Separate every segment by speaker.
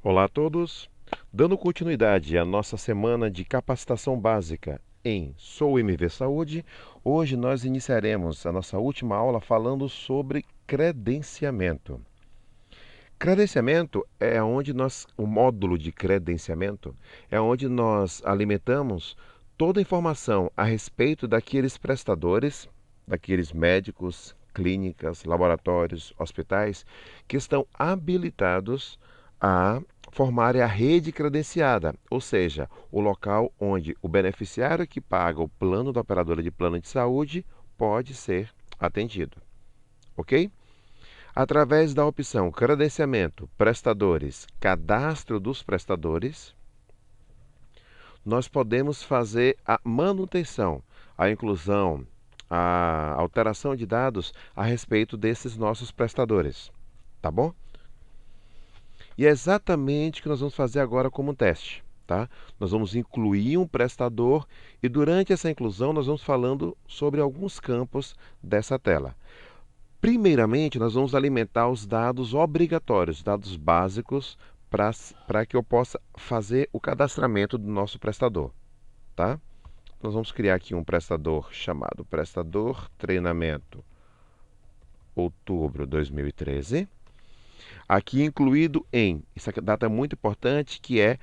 Speaker 1: Olá a todos! Dando continuidade à nossa semana de capacitação básica em Sou MV Saúde, hoje nós iniciaremos a nossa última aula falando sobre credenciamento. Credenciamento é o módulo de credenciamento é onde nós alimentamos toda a informação a respeito daqueles prestadores, daqueles médicos, clínicas, laboratórios, hospitais que estão habilitados a formarem a rede credenciada, ou seja, o local onde o beneficiário que paga o plano da operadora de plano de saúde pode ser atendido, ok? Através da opção Credenciamento, Prestadores, Cadastro dos Prestadores, nós podemos fazer a manutenção, a inclusão, a alteração de dados a respeito desses nossos prestadores, tá bom? E é exatamente o que nós vamos fazer agora como teste, tá? Nós vamos incluir um prestador e durante essa inclusão nós vamos falando sobre alguns campos dessa tela. Primeiramente, nós vamos alimentar os dados obrigatórios, dados básicos, para que eu possa fazer o cadastramento do nosso prestador, tá? Nós vamos criar aqui um prestador chamado Prestador Treinamento Outubro 2013. Aqui incluído em, essa data é muito importante, que é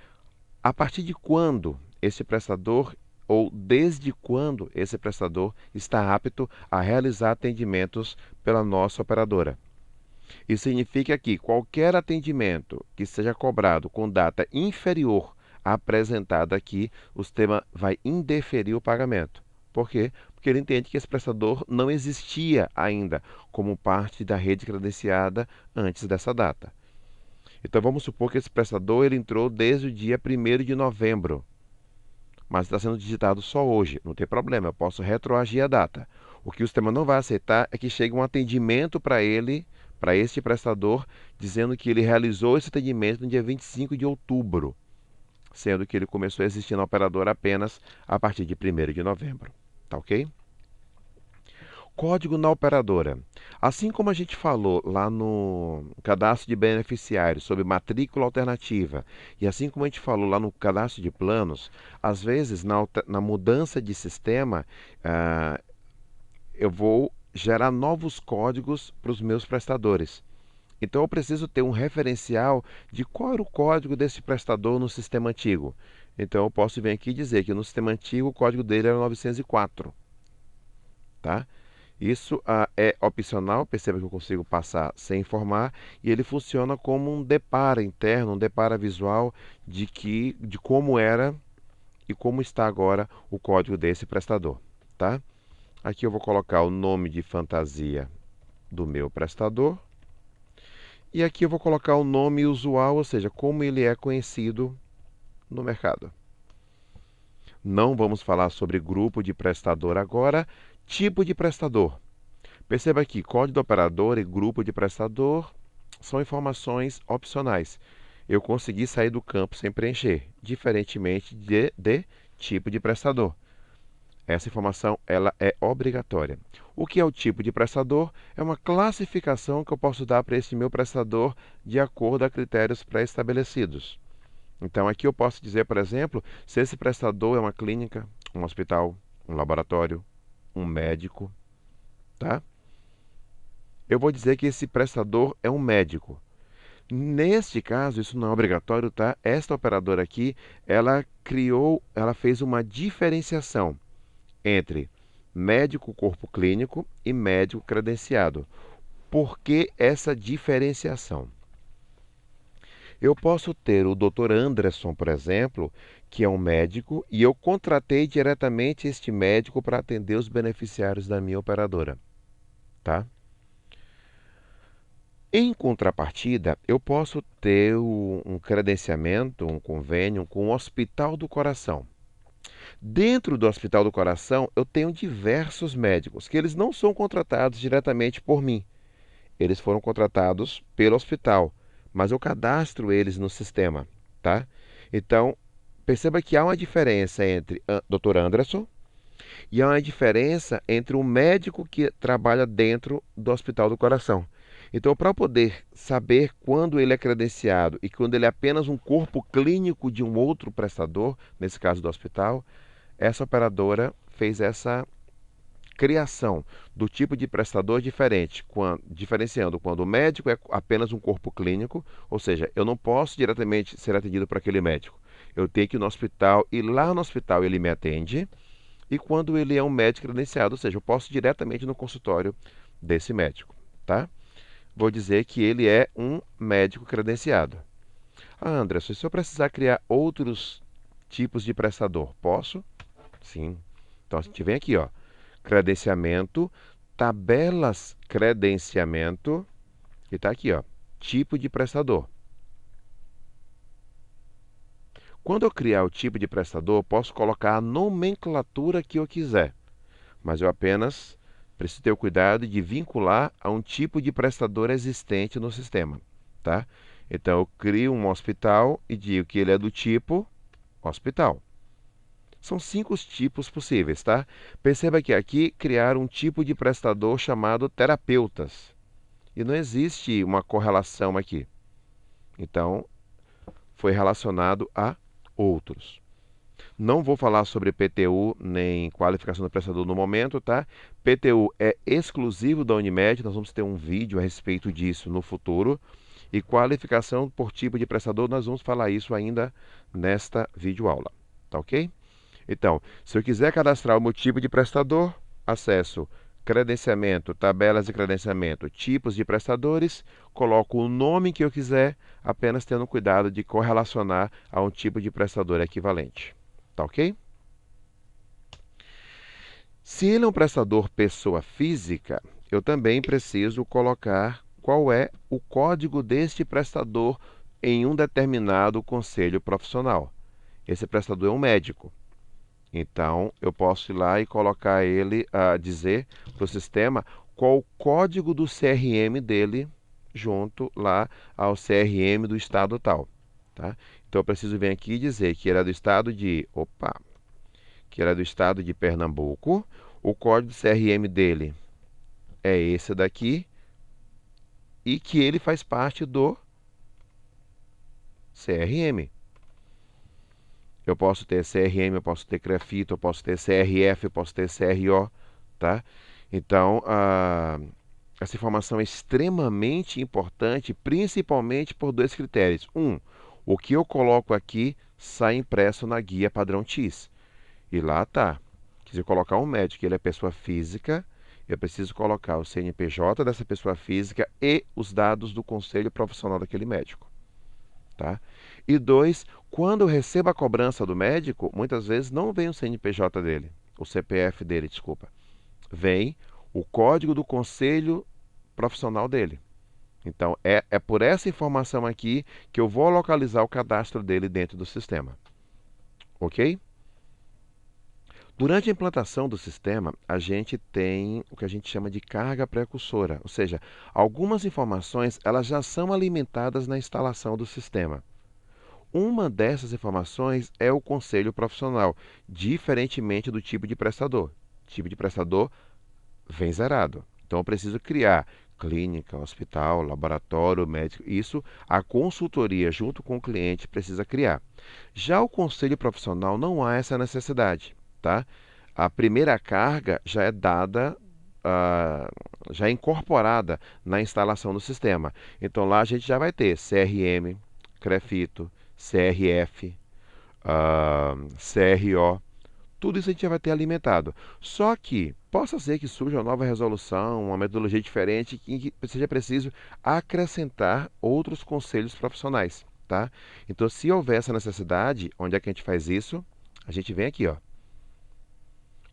Speaker 1: a partir de quando esse prestador ou desde quando esse prestador está apto a realizar atendimentos pela nossa operadora. Isso significa que qualquer atendimento que seja cobrado com data inferior à apresentada aqui, o sistema vai indeferir o pagamento. Por quê? Porque ele entende que esse prestador não existia ainda como parte da rede credenciada antes dessa data. Então vamos supor que esse prestador ele entrou desde o dia 1º de novembro, mas está sendo digitado só hoje. Não tem problema, eu posso retroagir a data. O que o sistema não vai aceitar é que chegue um atendimento para ele, para este prestador, dizendo que ele realizou esse atendimento no dia 25 de outubro, sendo que ele começou a existir na operadora apenas a partir de 1º de novembro. Tá ok? Código na operadora. Assim como a gente falou lá no cadastro de beneficiários sobre matrícula alternativa, e assim como a gente falou lá no cadastro de planos, às vezes na mudança de sistema, eu vou gerar novos códigos para os meus prestadores. Então eu preciso ter um referencial de qual era o código desse prestador no sistema antigo. Então eu posso vir aqui e dizer que no sistema antigo o código dele era 904. Tá? Isso é opcional, perceba que eu consigo passar sem informar, e ele funciona como um depara interno, um depara visual de como era e como está agora o código desse prestador. Tá? Aqui eu vou colocar o nome de fantasia do meu prestador, e aqui eu vou colocar o nome usual, ou seja, como ele é conhecido no mercado. Não vamos falar sobre grupo de prestador agora. Tipo de prestador. Perceba aqui, código do operador e grupo de prestador são informações opcionais. Eu consegui sair do campo sem preencher, diferentemente de tipo de prestador. Essa informação ela é obrigatória. O que é o tipo de prestador? É uma classificação que eu posso dar para esse meu prestador de acordo a critérios pré-estabelecidos. Então aqui eu posso dizer, por exemplo, se esse prestador é uma clínica, um hospital, um laboratório, um médico, tá? Eu vou dizer que esse prestador é um médico. Neste caso, isso não é obrigatório, tá? Esta operadora aqui, ela fez uma diferenciação entre médico corpo clínico e médico credenciado. Por que essa diferenciação? Eu posso ter o Dr. Anderson, por exemplo, que é um médico, e eu contratei diretamente este médico para atender os beneficiários da minha operadora, tá? Em contrapartida, eu posso ter um credenciamento, um convênio com o Hospital do Coração. Dentro do Hospital do Coração, eu tenho diversos médicos, que eles não são contratados diretamente por mim. Eles foram contratados pelo hospital, mas eu cadastro eles no sistema, tá? Então, perceba que há uma diferença entre Dr. Anderson e há uma diferença entre um médico que trabalha dentro do Hospital do Coração. Então, para poder saber quando ele é credenciado e quando ele é apenas um corpo clínico de um outro prestador, nesse caso do hospital, essa operadora fez essa criação do tipo de prestador diferente, diferenciando quando o médico é apenas um corpo clínico, ou seja, eu não posso diretamente ser atendido por aquele médico. Eu tenho que ir no hospital e lá no hospital ele me atende. E quando ele é um médico credenciado, ou seja, eu posso ir diretamente no consultório desse médico, tá? Vou dizer que ele é um médico credenciado. Ah, Anderson, se eu precisar criar outros tipos de prestador, posso? Sim. Então a gente vem aqui, ó, credenciamento, tabelas credenciamento, e está aqui, ó, tipo de prestador. Quando eu criar o tipo de prestador, posso colocar a nomenclatura que eu quiser, mas eu apenas preciso ter o cuidado de vincular a um tipo de prestador existente no sistema, tá? Então eu crio um hospital e digo que ele é do tipo hospital. São 5 tipos possíveis, tá? Perceba que aqui criaram um tipo de prestador chamado terapeutas. E não existe uma correlação aqui. Então, foi relacionado a outros. Não vou falar sobre PTU nem qualificação do prestador no momento, tá? PTU é exclusivo da Unimed, nós vamos ter um vídeo a respeito disso no futuro. E qualificação por tipo de prestador, nós vamos falar isso ainda nesta videoaula, tá ok? Então, se eu quiser cadastrar o meu tipo de prestador, acesso credenciamento, tabelas de credenciamento, tipos de prestadores, coloco o nome que eu quiser, apenas tendo cuidado de correlacionar a um tipo de prestador equivalente. Tá ok? Se ele é um prestador pessoa física, eu também preciso colocar qual é o código deste prestador em um determinado conselho profissional. Esse prestador é um médico. Então, eu posso ir lá e colocar ele a dizer para o sistema qual o código do CRM dele junto lá ao CRM do estado tal, tá? Então, eu preciso vir aqui e dizer que ele é do estado de, que ele é do estado de Pernambuco. O código do CRM dele é esse daqui e que ele faz parte do CRM. Eu posso ter CRM, eu posso ter CREFITO, eu posso ter CRF, eu posso ter CRO, tá? Então, essa informação é extremamente importante, principalmente por 2 critérios. O que eu coloco aqui sai impresso na guia padrão TIS. E lá tá. Se eu colocar um médico, ele é pessoa física, eu preciso colocar o CNPJ dessa pessoa física e os dados do conselho profissional daquele médico, tá? E 2, quando eu recebo a cobrança do médico, muitas vezes não vem o CNPJ dele, o CPF dele, desculpa. Vem o código do conselho profissional dele. Então, é por essa informação aqui que eu vou localizar o cadastro dele dentro do sistema. Ok? Durante a implantação do sistema, a gente tem o que a gente chama de carga precursora, ou seja, algumas informações elas já são alimentadas na instalação do sistema. Uma dessas informações é o conselho profissional, diferentemente do tipo de prestador. O tipo de prestador vem zerado. Então eu preciso criar clínica, hospital, laboratório, médico. Isso a consultoria junto com o cliente precisa criar. Já o conselho profissional não há essa necessidade, tá? A primeira carga já é dada, já é incorporada na instalação do sistema. Então lá a gente já vai ter CRM, CREFITO, CRF, CRO, tudo isso a gente já vai ter alimentado. Só que possa ser que surja uma nova resolução, uma metodologia diferente, que seja preciso acrescentar outros conselhos profissionais, tá? Então, se houver essa necessidade, onde é que a gente faz isso? A gente vem aqui, ó.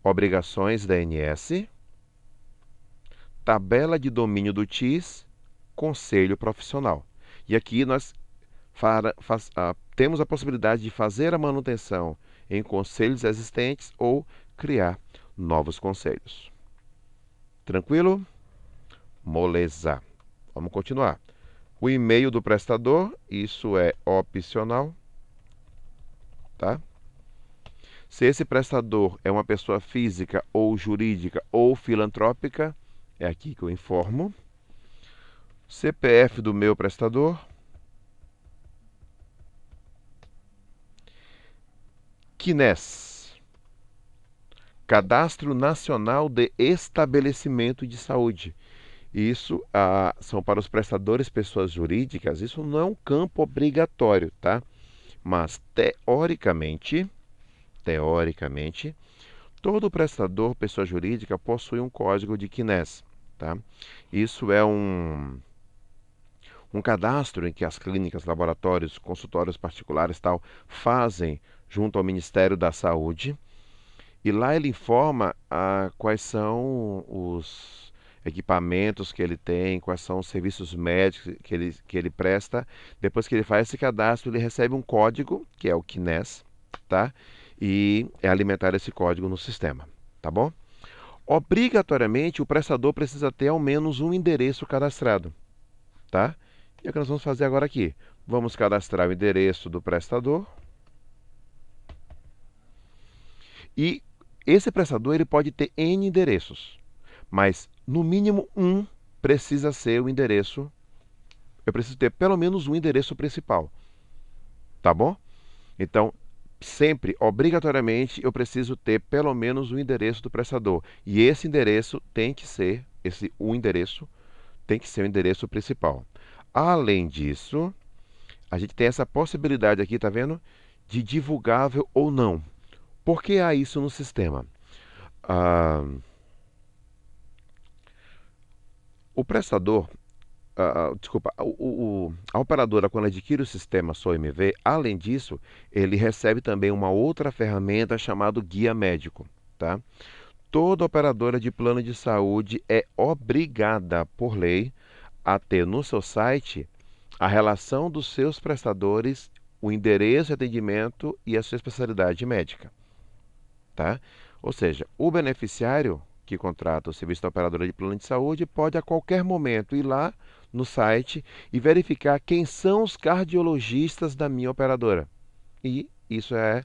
Speaker 1: Obrigações da ANS, tabela de domínio do TIS, conselho profissional. E aqui nós temos a possibilidade de fazer a manutenção em conselhos existentes ou criar novos conselhos. Tranquilo? Moleza. Vamos continuar. O e-mail do prestador, isso é opcional, tá? Se esse prestador é uma pessoa física ou jurídica ou filantrópica, é aqui que eu informo. CPF do meu prestador, CNES, Cadastro Nacional de Estabelecimento de Saúde. Isso são para os prestadores pessoas jurídicas, isso não é um campo obrigatório, tá? Mas teoricamente, todo prestador pessoa jurídica possui um código de CNES, tá? Isso é um cadastro em que as clínicas, laboratórios, consultórios particulares tal fazem junto ao Ministério da Saúde. E lá ele informa quais são os equipamentos que ele tem, quais são os serviços médicos que ele presta. Depois que ele faz esse cadastro, ele recebe um código, que é o CNES, tá? E é alimentar esse código no sistema, tá bom? Obrigatoriamente, o prestador precisa ter ao menos um endereço cadastrado, tá? E é o que nós vamos fazer agora aqui. Vamos cadastrar o endereço do prestador. E esse prestador ele pode ter N endereços, mas no mínimo um precisa ser o endereço. Eu preciso ter pelo menos um endereço principal, tá bom? Então, sempre, obrigatoriamente, eu preciso ter pelo menos um endereço do prestador. E esse endereço tem que ser, o endereço tem que ser o endereço principal. Além disso, a gente tem essa possibilidade aqui, tá vendo? De divulgável ou não. Por que há isso no sistema? Ah, o prestador, desculpa, a operadora, quando adquire o sistema SOMV, além disso, ele recebe também uma outra ferramenta chamada Guia Médico, tá? Toda operadora de plano de saúde é obrigada, por lei, a ter no seu site a relação dos seus prestadores, o endereço de atendimento e a sua especialidade médica, tá? Ou seja, o beneficiário que contrata o serviço da operadora de plano de saúde pode a qualquer momento ir lá no site e verificar quem são os cardiologistas da minha operadora. E isso é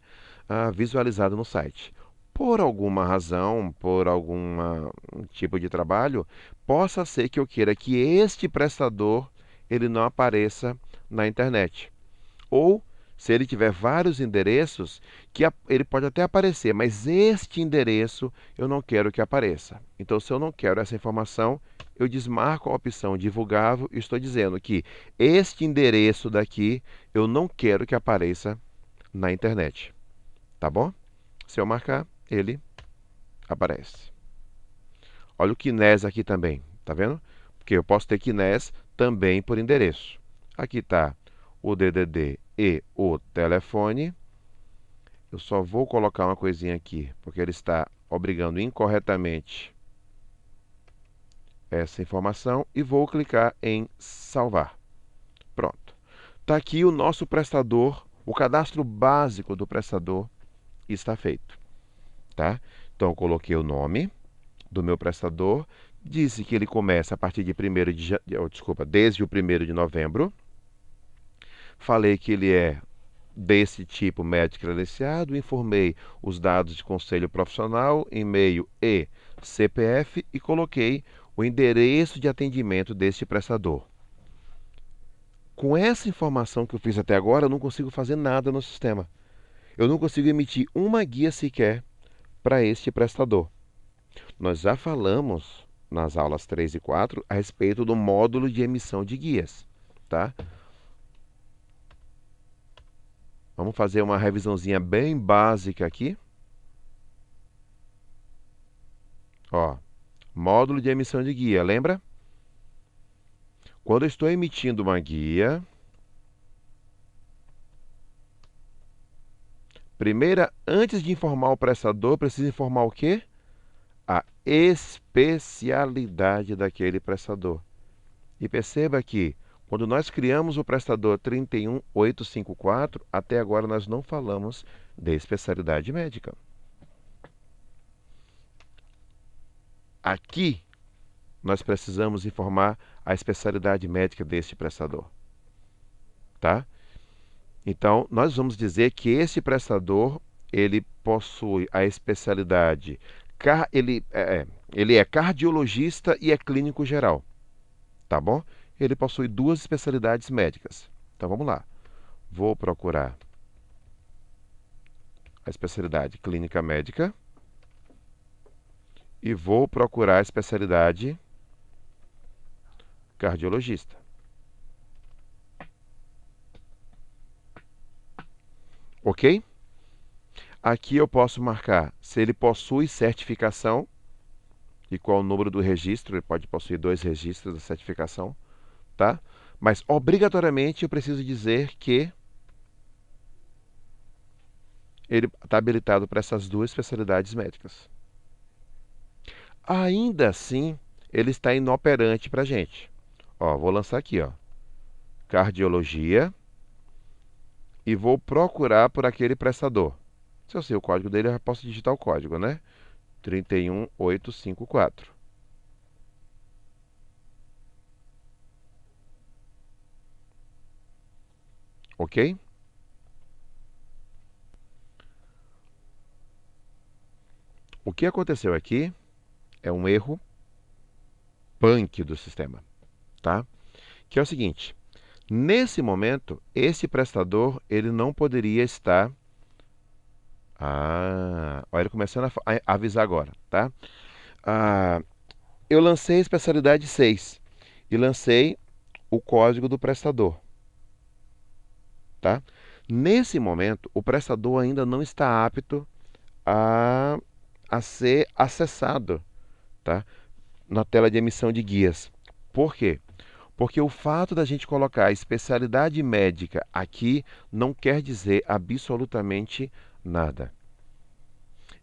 Speaker 1: visualizado no site. Por alguma razão, por algum tipo de trabalho, possa ser que eu queira que este prestador ele não apareça na internet. Ou, se ele tiver vários endereços, ele pode até aparecer, mas este endereço eu não quero que apareça. Então, se eu não quero essa informação, eu desmarco a opção divulgável e estou dizendo que este endereço daqui eu não quero que apareça na internet. Tá bom? Se eu marcar, ele aparece. Olha o CNES aqui também, tá vendo? Porque eu posso ter CNES também por endereço. Aqui está o DDD e o telefone. Eu só vou colocar uma coisinha aqui, porque ele está obrigando incorretamente essa informação e vou clicar em salvar. Pronto. Está aqui o nosso prestador, o cadastro básico do prestador está feito, tá? Então eu coloquei o nome do meu prestador, disse que ele começa a partir de desde o 1º de novembro. Falei que ele é desse tipo médico credenciado, informei os dados de conselho profissional, e-mail e CPF e coloquei o endereço de atendimento deste prestador. Com essa informação que eu fiz até agora, eu não consigo fazer nada no sistema. Eu não consigo emitir uma guia sequer para este prestador. Nós já falamos nas aulas 3 e 4 a respeito do módulo de emissão de guias, tá? Vamos fazer uma revisãozinha bem básica aqui. Ó, módulo de emissão de guia, lembra? Quando eu estou emitindo uma guia, antes de informar o prestador, preciso informar o quê? A especialidade daquele prestador. E perceba que, quando nós criamos o prestador 31854, até agora nós não falamos de especialidade médica. Aqui, nós precisamos informar a especialidade médica deste prestador, tá? Então, nós vamos dizer que esse prestador, ele possui a especialidade, ele é cardiologista e é clínico geral, tá bom? ele possui duas especialidades médicas. Então vamos lá. Vou procurar a especialidade clínica médica e vou procurar a especialidade cardiologista. Ok? Aqui eu posso marcar se ele possui certificação e qual o número do registro. Ele pode possuir 2 registros da certificação, tá? Mas obrigatoriamente eu preciso dizer que ele está habilitado para essas duas especialidades médicas. Ainda assim, ele está inoperante para a gente. Ó, vou lançar aqui, ó, cardiologia, e vou procurar por aquele prestador. Se eu sei o código dele, eu já posso digitar o código, né? 31854. Ok? O que aconteceu aqui é um erro punk do sistema, tá? Que é o seguinte: nesse momento, esse prestador ele não poderia estar. Olha ele começando a avisar agora, tá? Ah, eu lancei a especialidade 6 e lancei o código do prestador, tá? Nesse momento, o prestador ainda não está apto a, a ser acessado, tá? Na tela de emissão de guias. Por quê? Porque o fato da gente colocar a especialidade médica aqui não quer dizer absolutamente nada.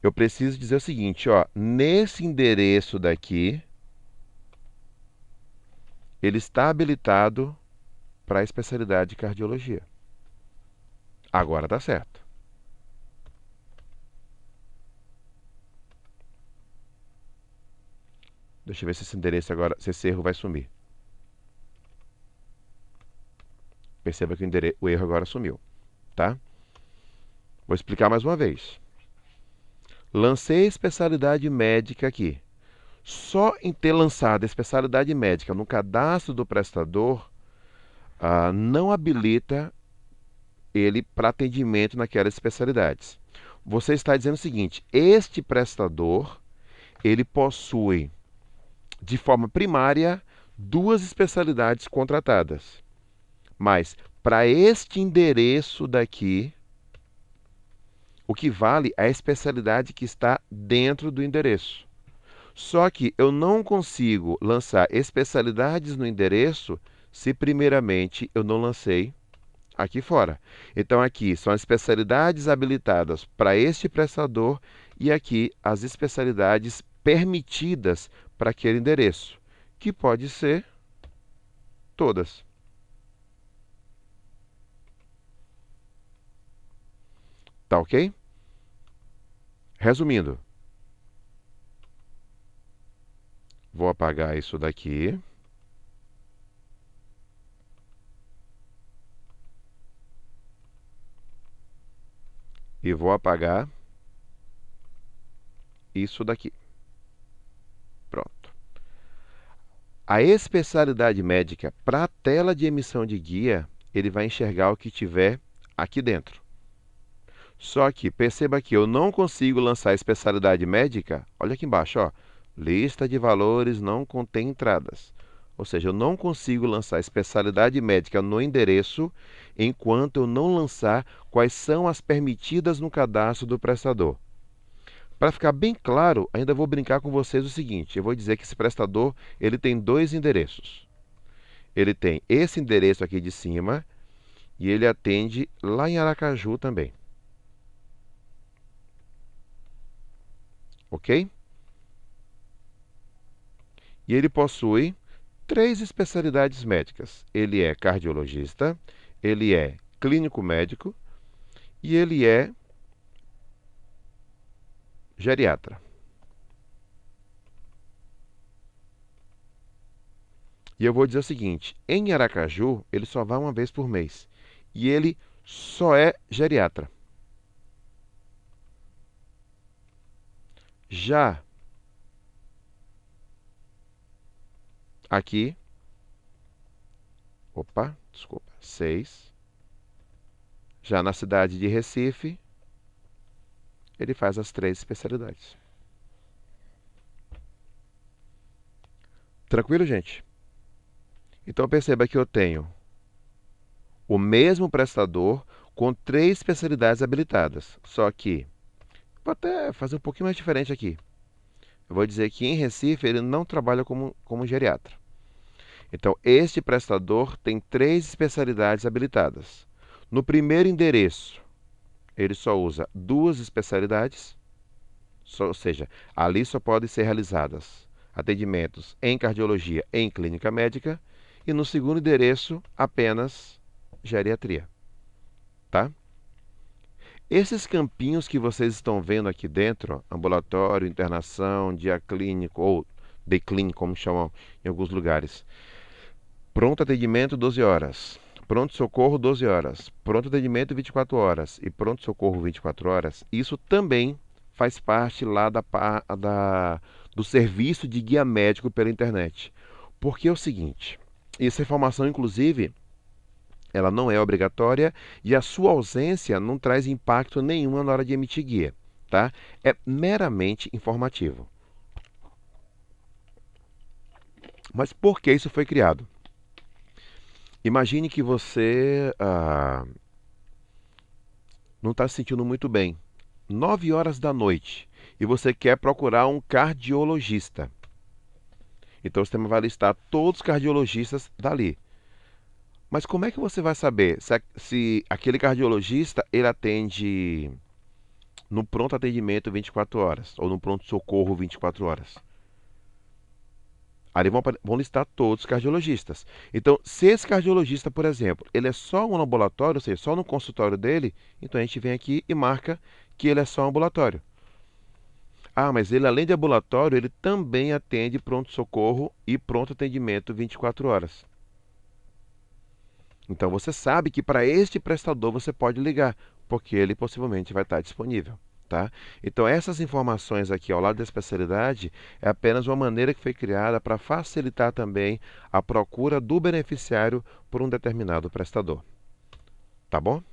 Speaker 1: Eu preciso dizer o seguinte, ó, nesse endereço daqui, ele está habilitado para a especialidade de cardiologia. Agora tá certo. Deixa eu ver se esse endereço agora, se esse erro vai sumir. Perceba que o erro agora sumiu, tá? Vou explicar mais uma vez. Lancei a especialidade médica aqui. Só em ter lançado a especialidade médica no cadastro do prestador, não habilita ele para atendimento naquelas especialidades. Você está dizendo o seguinte: este prestador, ele possui, de forma primária, duas especialidades contratadas. Mas, para este endereço daqui, o que vale é a especialidade que está dentro do endereço. Só que eu não consigo lançar especialidades no endereço se primeiramente eu não lancei aqui fora. Então aqui são as especialidades habilitadas para este prestador e aqui as especialidades permitidas para aquele endereço, que pode ser todas. Tá ok? Resumindo, vou apagar isso daqui. E vou apagar isso daqui. Pronto. A especialidade médica, para a tela de emissão de guia, ele vai enxergar o que tiver aqui dentro. Só que perceba que eu não consigo lançar a especialidade médica. Olha aqui embaixo, ó. Lista de valores não contém entradas. Ou seja, eu não consigo lançar a especialidade médica no endereço enquanto eu não lançar quais são as permitidas no cadastro do prestador. Para ficar bem claro, ainda vou brincar com vocês o seguinte: eu vou dizer que esse prestador ele tem dois endereços. Ele tem esse endereço aqui de cima e ele atende lá em Aracaju também. Ok? E ele possui 3 especialidades médicas. Ele é cardiologista, ele é clínico médico e ele é geriatra. E eu vou dizer o seguinte: em Aracaju, ele só vai uma vez por mês. E ele só é geriatra. Já aqui, Opa, desculpa, 6. Já na cidade de Recife, ele faz as 3 especialidades. Tranquilo, gente? Então perceba que eu tenho o mesmo prestador com 3 especialidades habilitadas. Só que, vou até fazer um pouquinho mais diferente aqui. Eu vou dizer que em Recife ele não trabalha como geriatra. Então, este prestador tem 3 especialidades habilitadas. No primeiro endereço, ele só usa 2 especialidades, ou seja, ali só podem ser realizadas atendimentos em cardiologia em clínica médica, e no segundo endereço, apenas geriatria, tá? Esses campinhos que vocês estão vendo aqui dentro, ambulatório, internação, dia clínico ou declin, como chamam em alguns lugares. Pronto atendimento 12 horas. Pronto socorro 12 horas. Pronto atendimento 24 horas e pronto socorro 24 horas. Isso também faz parte lá do serviço de guia médico pela internet. Porque é o seguinte, essa informação inclusive ela não é obrigatória e a sua ausência não traz impacto nenhum na hora de emitir guia, tá? É meramente informativo. Mas por que isso foi criado? Imagine que você não está se sentindo muito bem. 9 horas da noite e você quer procurar um cardiologista. Então o sistema vai listar todos os cardiologistas dali. Mas como é que você vai saber se aquele cardiologista ele atende no pronto atendimento 24 horas ou no pronto socorro 24 horas? Ali vão listar todos os cardiologistas. Então, se esse cardiologista, por exemplo, ele é só um ambulatório, ou seja, só no consultório dele, então a gente vem aqui e marca que ele é só um ambulatório. Ah, mas ele além de ambulatório, ele também atende pronto-socorro e pronto atendimento 24 horas. Então você sabe que para este prestador você pode ligar, porque ele possivelmente vai estar disponível. Tá? Então essas informações aqui ao lado da especialidade é apenas uma maneira que foi criada para facilitar também a procura do beneficiário por um determinado prestador. Tá bom?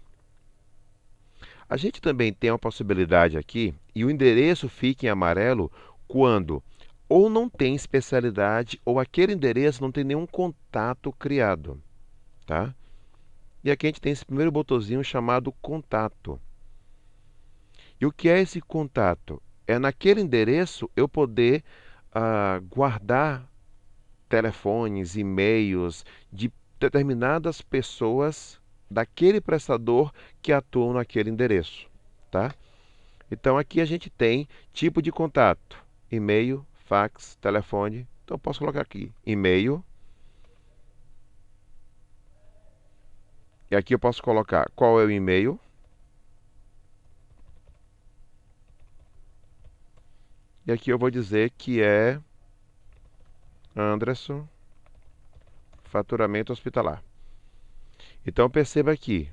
Speaker 1: A gente também tem uma possibilidade aqui, e o endereço fica em amarelo quando ou não tem especialidade ou aquele endereço não tem nenhum contato criado. Tá? E aqui a gente tem esse primeiro botãozinho chamado contato. E o que é esse contato? É naquele endereço eu poder guardar telefones, e-mails de determinadas pessoas daquele prestador que atuam naquele endereço, tá? Então aqui a gente tem tipo de contato, e-mail, fax, telefone. Então eu posso colocar aqui e-mail. E aqui eu posso colocar qual é o e-mail. E aqui eu vou dizer que é Anderson, faturamento hospitalar. Então perceba aqui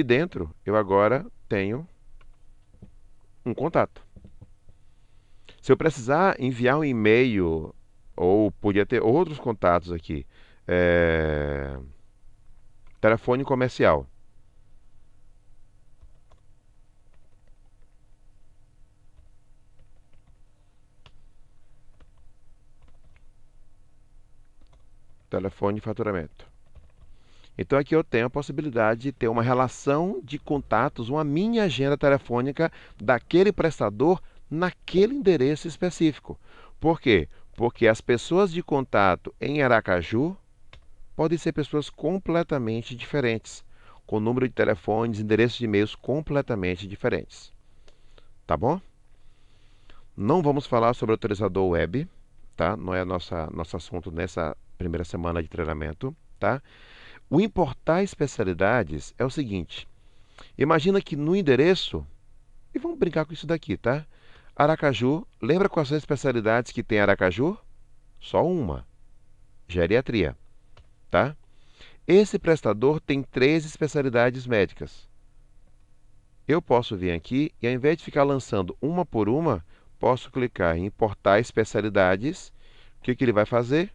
Speaker 1: dentro eu agora tenho um contato. Se eu precisar enviar um e-mail, ou podia ter outros contatos aqui, telefone comercial. Telefone e faturamento. Então aqui eu tenho a possibilidade de ter uma relação de contatos, uma mini agenda telefônica daquele prestador naquele endereço específico. Por quê? Porque as pessoas de contato em Aracaju podem ser pessoas completamente diferentes, com número de telefones, endereços de e-mails completamente diferentes. Tá bom? Não vamos falar sobre autorizador web, tá? Não é nosso assunto nessa primeira semana de treinamento, tá? O importar especialidades é o seguinte: imagina que no endereço, e vamos brincar com isso daqui, tá? Aracaju, lembra quais são as especialidades que tem Aracaju? Só uma, geriatria, tá? Esse prestador tem 3 especialidades médicas. Eu posso vir aqui e ao invés de ficar lançando uma por uma, posso clicar em importar especialidades, O que ele vai fazer?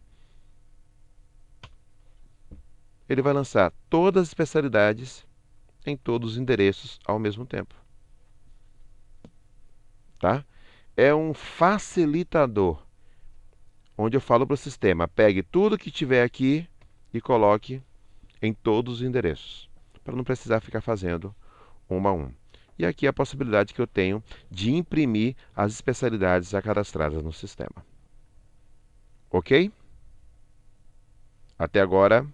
Speaker 1: Ele vai lançar todas as especialidades em todos os endereços ao mesmo tempo. Tá? É um facilitador, onde eu falo para o sistema, pegue tudo que tiver aqui e coloque em todos os endereços, para não precisar ficar fazendo um a um. E aqui é a possibilidade que eu tenho de imprimir as especialidades já cadastradas no sistema. Ok? Até agora,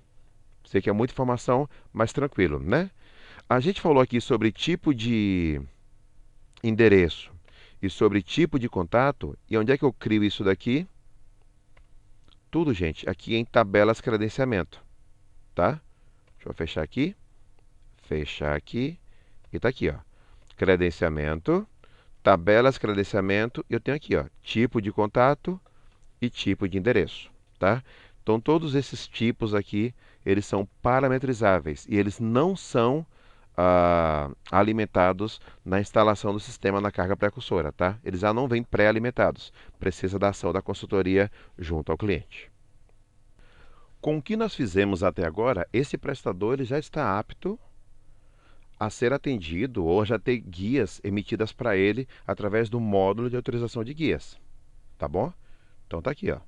Speaker 1: sei que é muita informação, mas tranquilo, né? A gente falou aqui sobre tipo de endereço e sobre tipo de contato. E onde é que eu crio isso daqui? Tudo, gente, aqui em tabelas credenciamento, tá? Deixa eu fechar aqui e tá aqui, ó. Credenciamento, tabelas credenciamento, e eu tenho aqui, ó, tipo de contato e tipo de endereço, tá? Então, todos esses tipos aqui, eles são parametrizáveis e eles não são alimentados na instalação do sistema na carga precursora, tá? Eles já não vêm pré-alimentados. Precisa da ação da consultoria junto ao cliente. Com o que nós fizemos até agora, esse prestador ele já está apto a ser atendido ou já ter guias emitidas para ele através do módulo de autorização de guias. Tá bom? Então tá aqui, ó.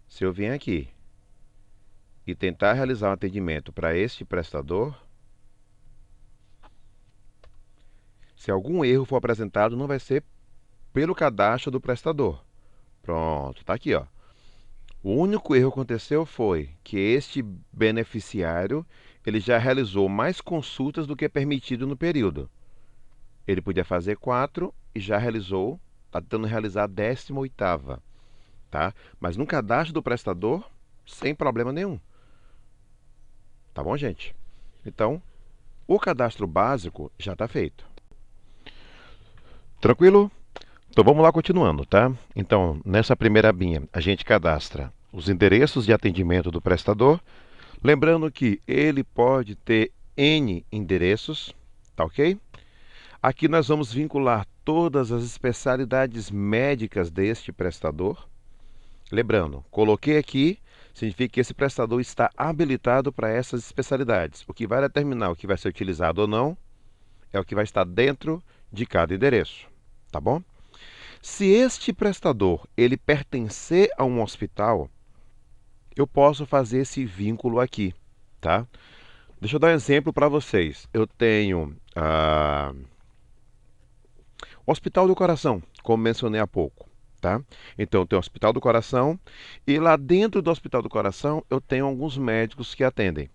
Speaker 1: Se eu vier aqui e tentar realizar um atendimento para este prestador, se algum erro for apresentado, não vai ser pelo cadastro do prestador. Pronto, tá aqui, ó. O único erro que aconteceu foi que este beneficiário ele já realizou mais consultas do que é permitido no período. Ele podia fazer 4 e já realizou, está tentando realizar a 18ª, tá? Mas no cadastro do prestador, sem problema nenhum. Tá bom, gente? Então, o cadastro básico já está feito. Tranquilo? Então vamos lá continuando, tá? Então, nessa primeira abinha, a gente cadastra os endereços de atendimento do prestador. Lembrando que ele pode ter N endereços, tá ok? Aqui nós vamos vincular todas as especialidades médicas deste prestador. Lembrando, coloquei aqui, significa que esse prestador está habilitado para essas especialidades. O que vai determinar o que vai ser utilizado ou não é o que vai estar dentro de cada endereço, tá bom? Se este prestador ele pertencer a um hospital, eu posso fazer esse vínculo aqui, tá? Deixa eu dar um exemplo para vocês. Eu tenho o Hospital do Coração, como mencionei há pouco, tá? Então, eu tenho o Hospital do Coração e lá dentro do Hospital do Coração eu tenho alguns médicos que atendem,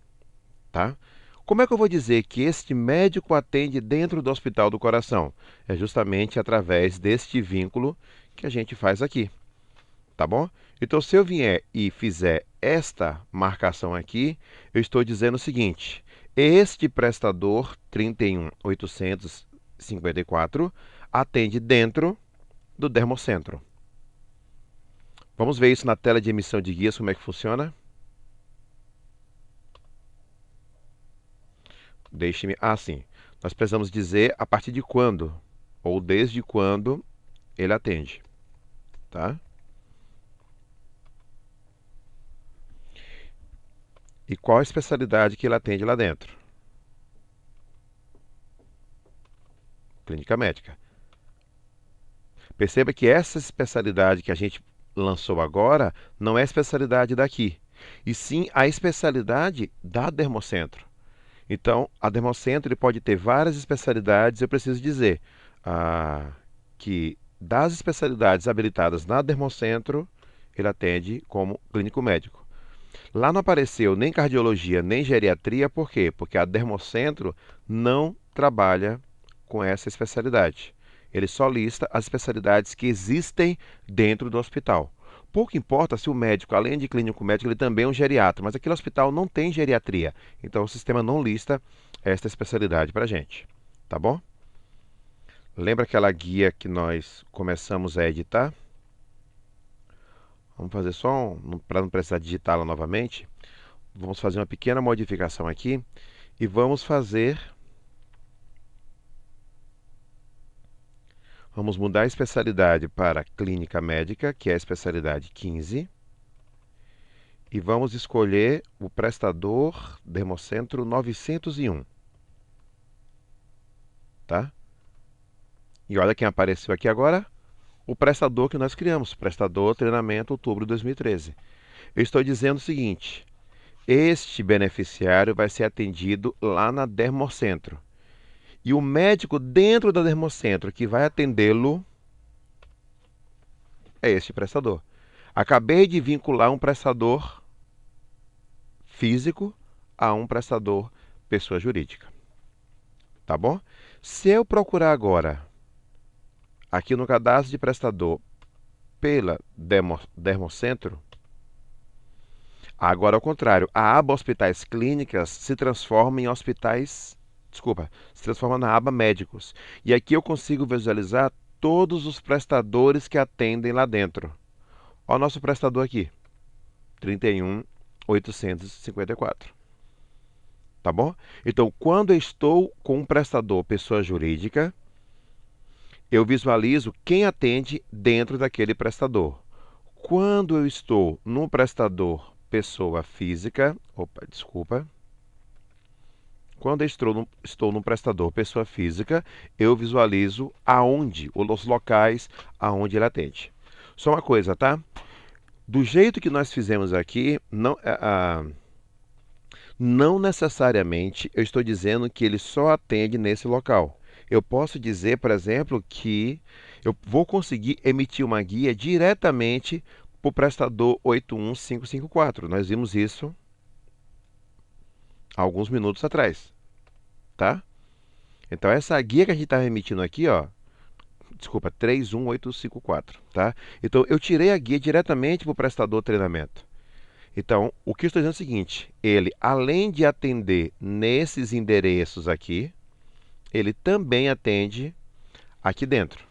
Speaker 1: tá? Como é que eu vou dizer que este médico atende dentro do Hospital do Coração? É justamente através deste vínculo que a gente faz aqui, tá bom? Então, se eu vier e fizer esta marcação aqui, eu estou dizendo o seguinte: este prestador 31854 atende dentro do Dermocentro. Vamos ver isso na tela de emissão de guias, como é que funciona? Deixe-me... Ah, sim. Nós precisamos dizer a partir de quando, ou desde quando ele atende, tá? E qual a especialidade que ele atende lá dentro? Clínica médica. Perceba que essa especialidade que a gente lançou agora não é a especialidade daqui, e sim a especialidade da Dermocentro. Então, a Dermocentro ele pode ter várias especialidades. Eu preciso dizer que das especialidades habilitadas na Dermocentro, ele atende como clínico médico. Lá não apareceu nem cardiologia, nem geriatria, por quê? Porque a Dermocentro não trabalha com essa especialidade. Ele só lista as especialidades que existem dentro do hospital. Pouco importa se o médico, além de clínico médico, ele também é um geriatra, mas aquele hospital não tem geriatria. Então o sistema não lista esta especialidade para a gente. Tá bom? Lembra aquela guia que nós começamos a editar? Vamos fazer só para não precisar digitá-la novamente. Vamos fazer uma pequena modificação aqui e vamos Vamos mudar a especialidade para clínica médica, que é a especialidade 15. E vamos escolher o prestador Dermocentro 901, tá? E olha quem apareceu aqui agora, o prestador que nós criamos, prestador treinamento outubro de 2013. Eu estou dizendo o seguinte, este beneficiário vai ser atendido lá na Dermocentro. E o médico dentro da Dermocentro que vai atendê-lo é este prestador. Acabei de vincular um prestador físico a um prestador pessoa jurídica. Tá bom? Se eu procurar agora, aqui no cadastro de prestador, pela Dermocentro, agora ao contrário, a aba Hospitais Clínicas se transforma em hospitais, se transforma na aba Médicos. E aqui eu consigo visualizar todos os prestadores que atendem lá dentro. Olha o nosso prestador aqui, 31.854. Tá bom? Então, quando eu estou com um prestador pessoa jurídica, eu visualizo quem atende dentro daquele prestador. Quando eu estou no prestador pessoa física, quando eu estou no prestador pessoa física, eu visualizo aonde, ou os locais aonde ele atende. Só uma coisa, tá? Do jeito que nós fizemos aqui, não necessariamente eu estou dizendo que ele só atende nesse local. Eu posso dizer, por exemplo, que eu vou conseguir emitir uma guia diretamente para o prestador 81554. Nós vimos isso há alguns minutos atrás, tá? Então essa guia que a gente está emitindo aqui, ó, 31854, tá? Então eu tirei a guia diretamente para o prestador treinamento. Então, o que eu estou dizendo é o seguinte, ele, além de atender nesses endereços aqui, ele também atende aqui dentro.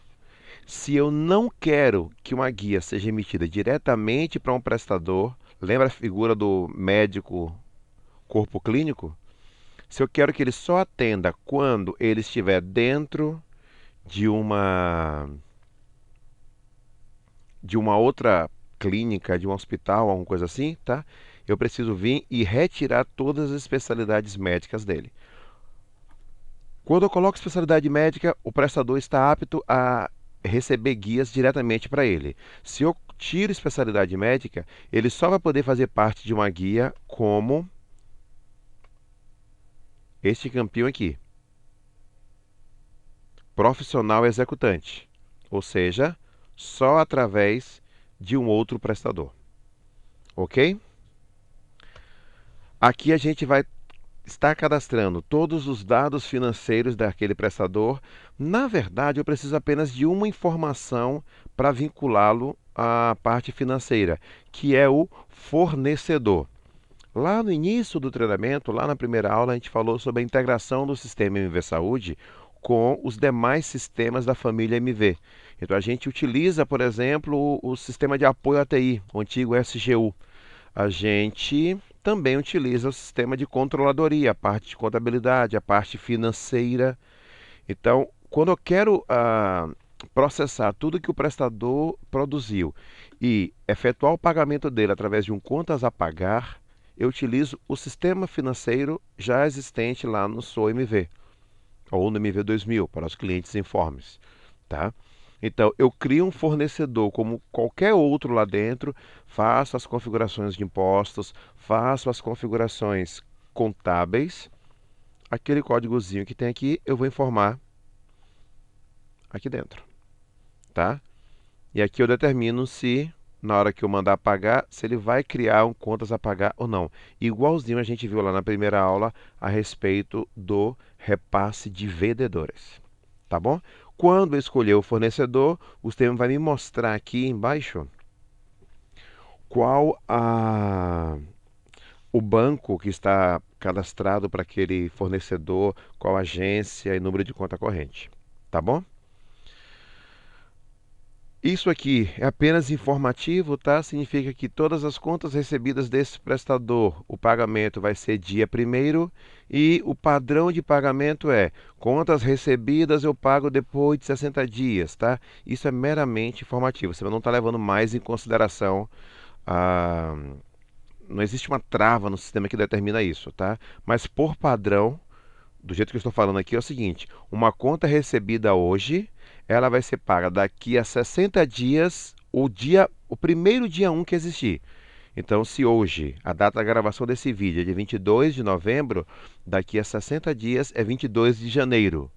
Speaker 1: Se eu não quero que uma guia seja emitida diretamente para um prestador, lembra a figura do médico corpo clínico? Se eu quero que ele só atenda quando ele estiver dentro de uma outra clínica, de um hospital, alguma coisa assim, tá? Eu preciso vir e retirar todas as especialidades médicas dele. Quando eu coloco especialidade médica, o prestador está apto a receber guias diretamente para ele. Se eu tiro especialidade médica, ele só vai poder fazer parte de uma guia como este campinho aqui. Profissional executante. Ou seja, só através de um outro prestador. Ok? Aqui a gente vai estar cadastrando todos os dados financeiros daquele prestador. Na verdade, eu preciso apenas de uma informação para vinculá-lo à parte financeira, que é o fornecedor. Lá no início do treinamento, lá na primeira aula, a gente falou sobre a integração do sistema MV Saúde com os demais sistemas da família MV. Então, a gente utiliza, por exemplo, o sistema de apoio à TI, o antigo SGU. A gente também utiliza o sistema de controladoria, a parte de contabilidade, a parte financeira. Então, quando eu quero processar tudo que o prestador produziu e efetuar o pagamento dele através de um contas a pagar, eu utilizo o sistema financeiro já existente lá no SOMV, ou no MV 2000, para os clientes informes, tá? Então, eu crio um fornecedor como qualquer outro lá dentro, faço as configurações de impostos, faço as configurações contábeis. Aquele códigozinho que tem aqui, eu vou informar aqui dentro, tá? E aqui eu determino se, na hora que eu mandar pagar, se ele vai criar um contas a pagar ou não. Igualzinho a gente viu lá na primeira aula a respeito do repasse de vendedores, tá bom? Quando eu escolher o fornecedor, o sistema vai me mostrar aqui embaixo qual o banco que está cadastrado para aquele fornecedor, qual agência e número de conta corrente, tá bom? Isso aqui é apenas informativo, tá? Significa que todas as contas recebidas desse prestador, o pagamento vai ser dia primeiro e o padrão de pagamento é contas recebidas eu pago depois de 60 dias, tá? Isso é meramente informativo, você não está levando mais em consideração a... Não existe uma trava no sistema que determina isso, tá? Mas por padrão, do jeito que eu estou falando aqui, é o seguinte: uma conta recebida hoje, ela vai ser paga daqui a 60 dias, o primeiro dia um que existir. Então, se hoje a data da gravação desse vídeo é de 22 de novembro, daqui a 60 dias é 22 de janeiro.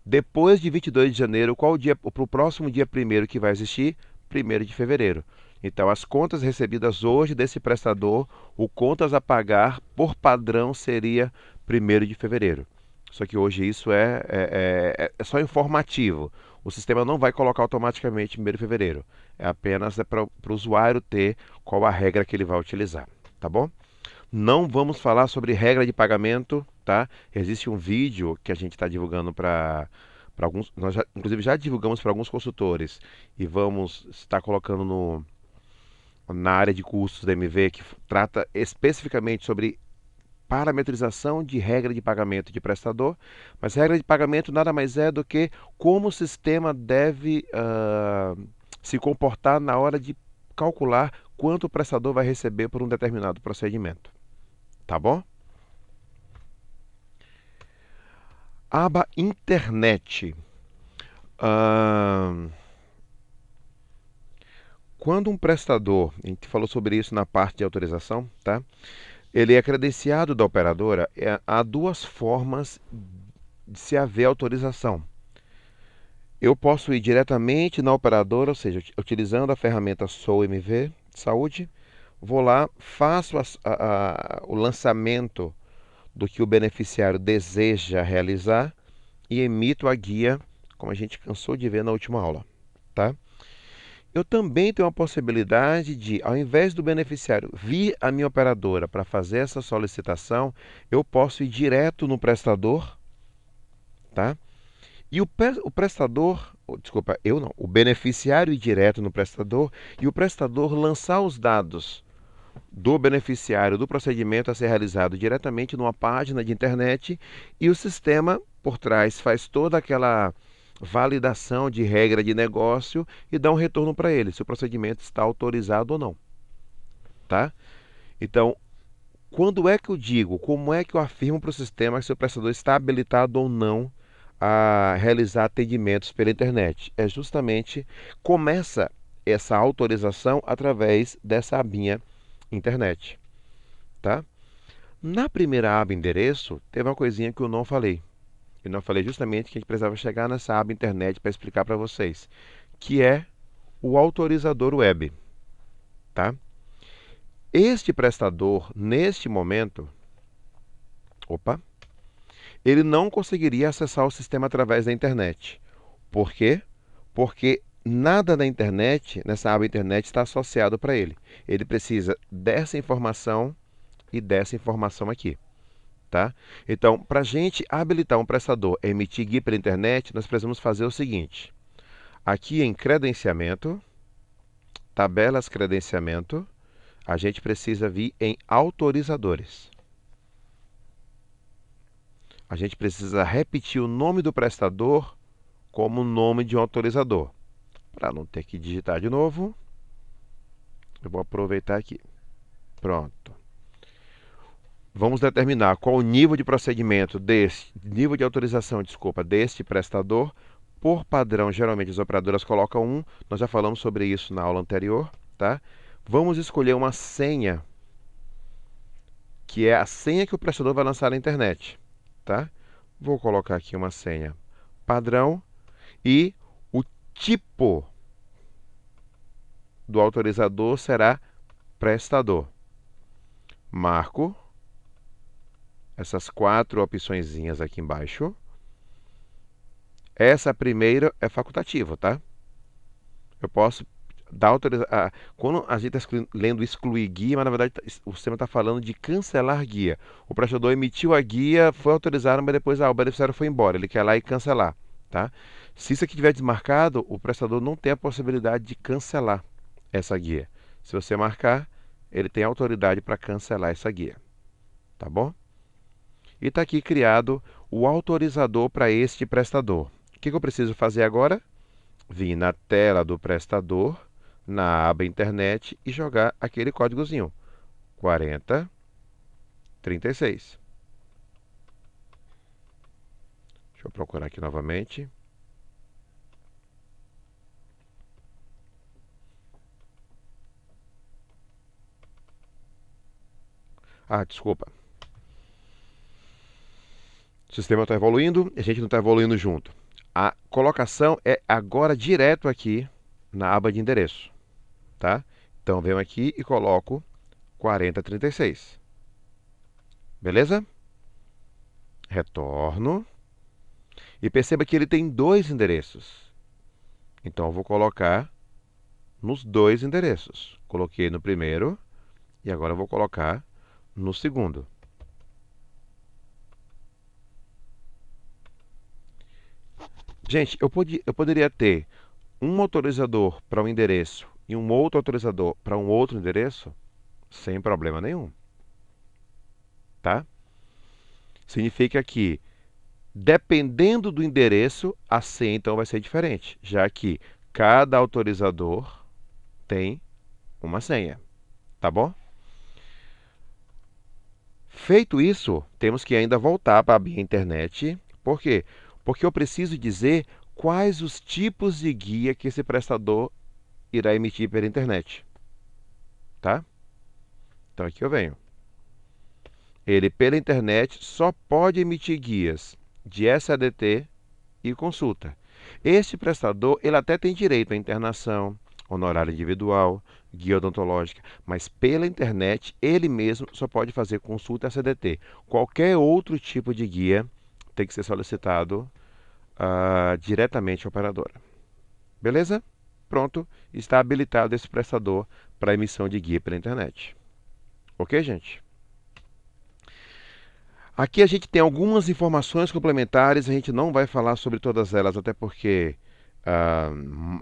Speaker 1: Depois de 22 de janeiro, qual o dia, para o próximo dia primeiro que vai existir? 1º de fevereiro. Então, as contas recebidas hoje desse prestador, o contas a pagar por padrão seria 1º de fevereiro. Só que hoje isso é só informativo. O sistema não vai colocar automaticamente 1º de fevereiro. É apenas para o usuário ter qual a regra que ele vai utilizar. Tá bom? Não vamos falar sobre regra de pagamento, tá? Existe um vídeo que a gente está divulgando para alguns, nós já, inclusive já divulgamos para alguns consultores e vamos estar colocando na área de custos da MV que trata especificamente sobre parametrização de regra de pagamento de prestador, mas regra de pagamento nada mais é do que como o sistema deve se comportar na hora de calcular quanto o prestador vai receber por um determinado procedimento. Tá bom? Aba Internet. Quando um prestador, a gente falou sobre isso na parte de autorização, tá? Ele é credenciado da operadora, há duas formas de se haver autorização. Eu posso ir diretamente na operadora, ou seja, utilizando a ferramenta SouMV Saúde, vou lá, faço o lançamento do que o beneficiário deseja realizar e emito a guia, como a gente cansou de ver na última aula, tá? Eu também tenho a possibilidade de, ao invés do beneficiário vir à minha operadora para fazer essa solicitação, eu posso ir direto no prestador, tá? E o prestador, desculpa, eu não, o beneficiário ir direto no prestador e o prestador lançar os dados do beneficiário do procedimento a ser realizado diretamente numa página de internet e o sistema por trás faz toda aquela validação de regra de negócio e dá um retorno para ele, se o procedimento está autorizado ou não, tá? Então, quando é que eu digo, como é que eu afirmo para o sistema se o prestador está habilitado ou não a realizar atendimentos pela internet? É justamente, começa essa autorização através dessa abinha internet, tá? Na primeira aba endereço, teve uma coisinha que eu não falei. Eu não falei justamente que a gente precisava chegar nessa aba internet para explicar para vocês, que é o autorizador web, tá? Este prestador, neste momento, ele não conseguiria acessar o sistema através da internet. Por quê? Porque nada na internet, nessa aba internet, está associado para ele. Ele precisa dessa informação e dessa informação aqui. Tá? Então, para a gente habilitar um prestador a emitir guia pela internet, nós precisamos fazer o seguinte. Aqui em credenciamento, tabelas credenciamento, a gente precisa vir em autorizadores. A gente precisa repetir o nome do prestador como o nome de um autorizador. Para não ter que digitar de novo, eu vou aproveitar aqui. Pronto. Vamos determinar qual o nível de procedimento nível de autorização, desculpa, deste prestador. Por padrão, geralmente as operadoras colocam 1, nós já falamos sobre isso na aula anterior, tá? Vamos escolher uma senha, que é a senha que o prestador vai lançar na internet, tá? Vou colocar aqui uma senha padrão e o tipo do autorizador será prestador. Marco essas 4 opçõezinhas aqui embaixo. Essa primeira é facultativa, tá? Eu posso dar autorização. Quando a gente está lendo excluir guia, mas na verdade o sistema está falando de cancelar guia. O prestador emitiu a guia, foi autorizado, mas depois o beneficiário foi embora. Ele quer lá e cancelar, tá? Se isso aqui estiver desmarcado, o prestador não tem a possibilidade de cancelar essa guia. Se você marcar, ele tem autoridade para cancelar essa guia, tá bom? E está aqui criado o autorizador para este prestador. O que eu preciso fazer agora? Vir na tela do prestador, na aba internet e jogar aquele códigozinho, 4036. Deixa eu procurar aqui novamente. Ah, desculpa. O sistema está evoluindo e a gente não está evoluindo junto. A colocação é agora direto aqui na aba de endereço, tá? Então, venho aqui e coloco 4036. Beleza? Retorno. E perceba que ele tem dois endereços. Então, eu vou colocar nos dois endereços. Coloquei no primeiro e agora eu vou colocar no segundo. Gente, eu poderia ter um autorizador para um endereço e um outro autorizador para um outro endereço sem problema nenhum, tá? Significa que, dependendo do endereço, a senha então vai ser diferente, já que cada autorizador tem uma senha, tá bom? Feito isso, temos que ainda voltar para a minha internet. Por quê? Porque eu preciso dizer quais os tipos de guia que esse prestador irá emitir pela internet, tá? Então aqui eu venho. Ele, pela internet, só pode emitir guias de SADT e consulta. Este prestador, ele até tem direito à internação, honorário individual, guia odontológica, mas pela internet, ele mesmo só pode fazer consulta SADT. Qualquer outro tipo de guia tem que ser solicitado diretamente à operadora. Beleza? Pronto, está habilitado esse prestador para emissão de guia pela internet. Ok, gente? Aqui a gente tem algumas informações complementares, a gente não vai falar sobre todas elas, até porque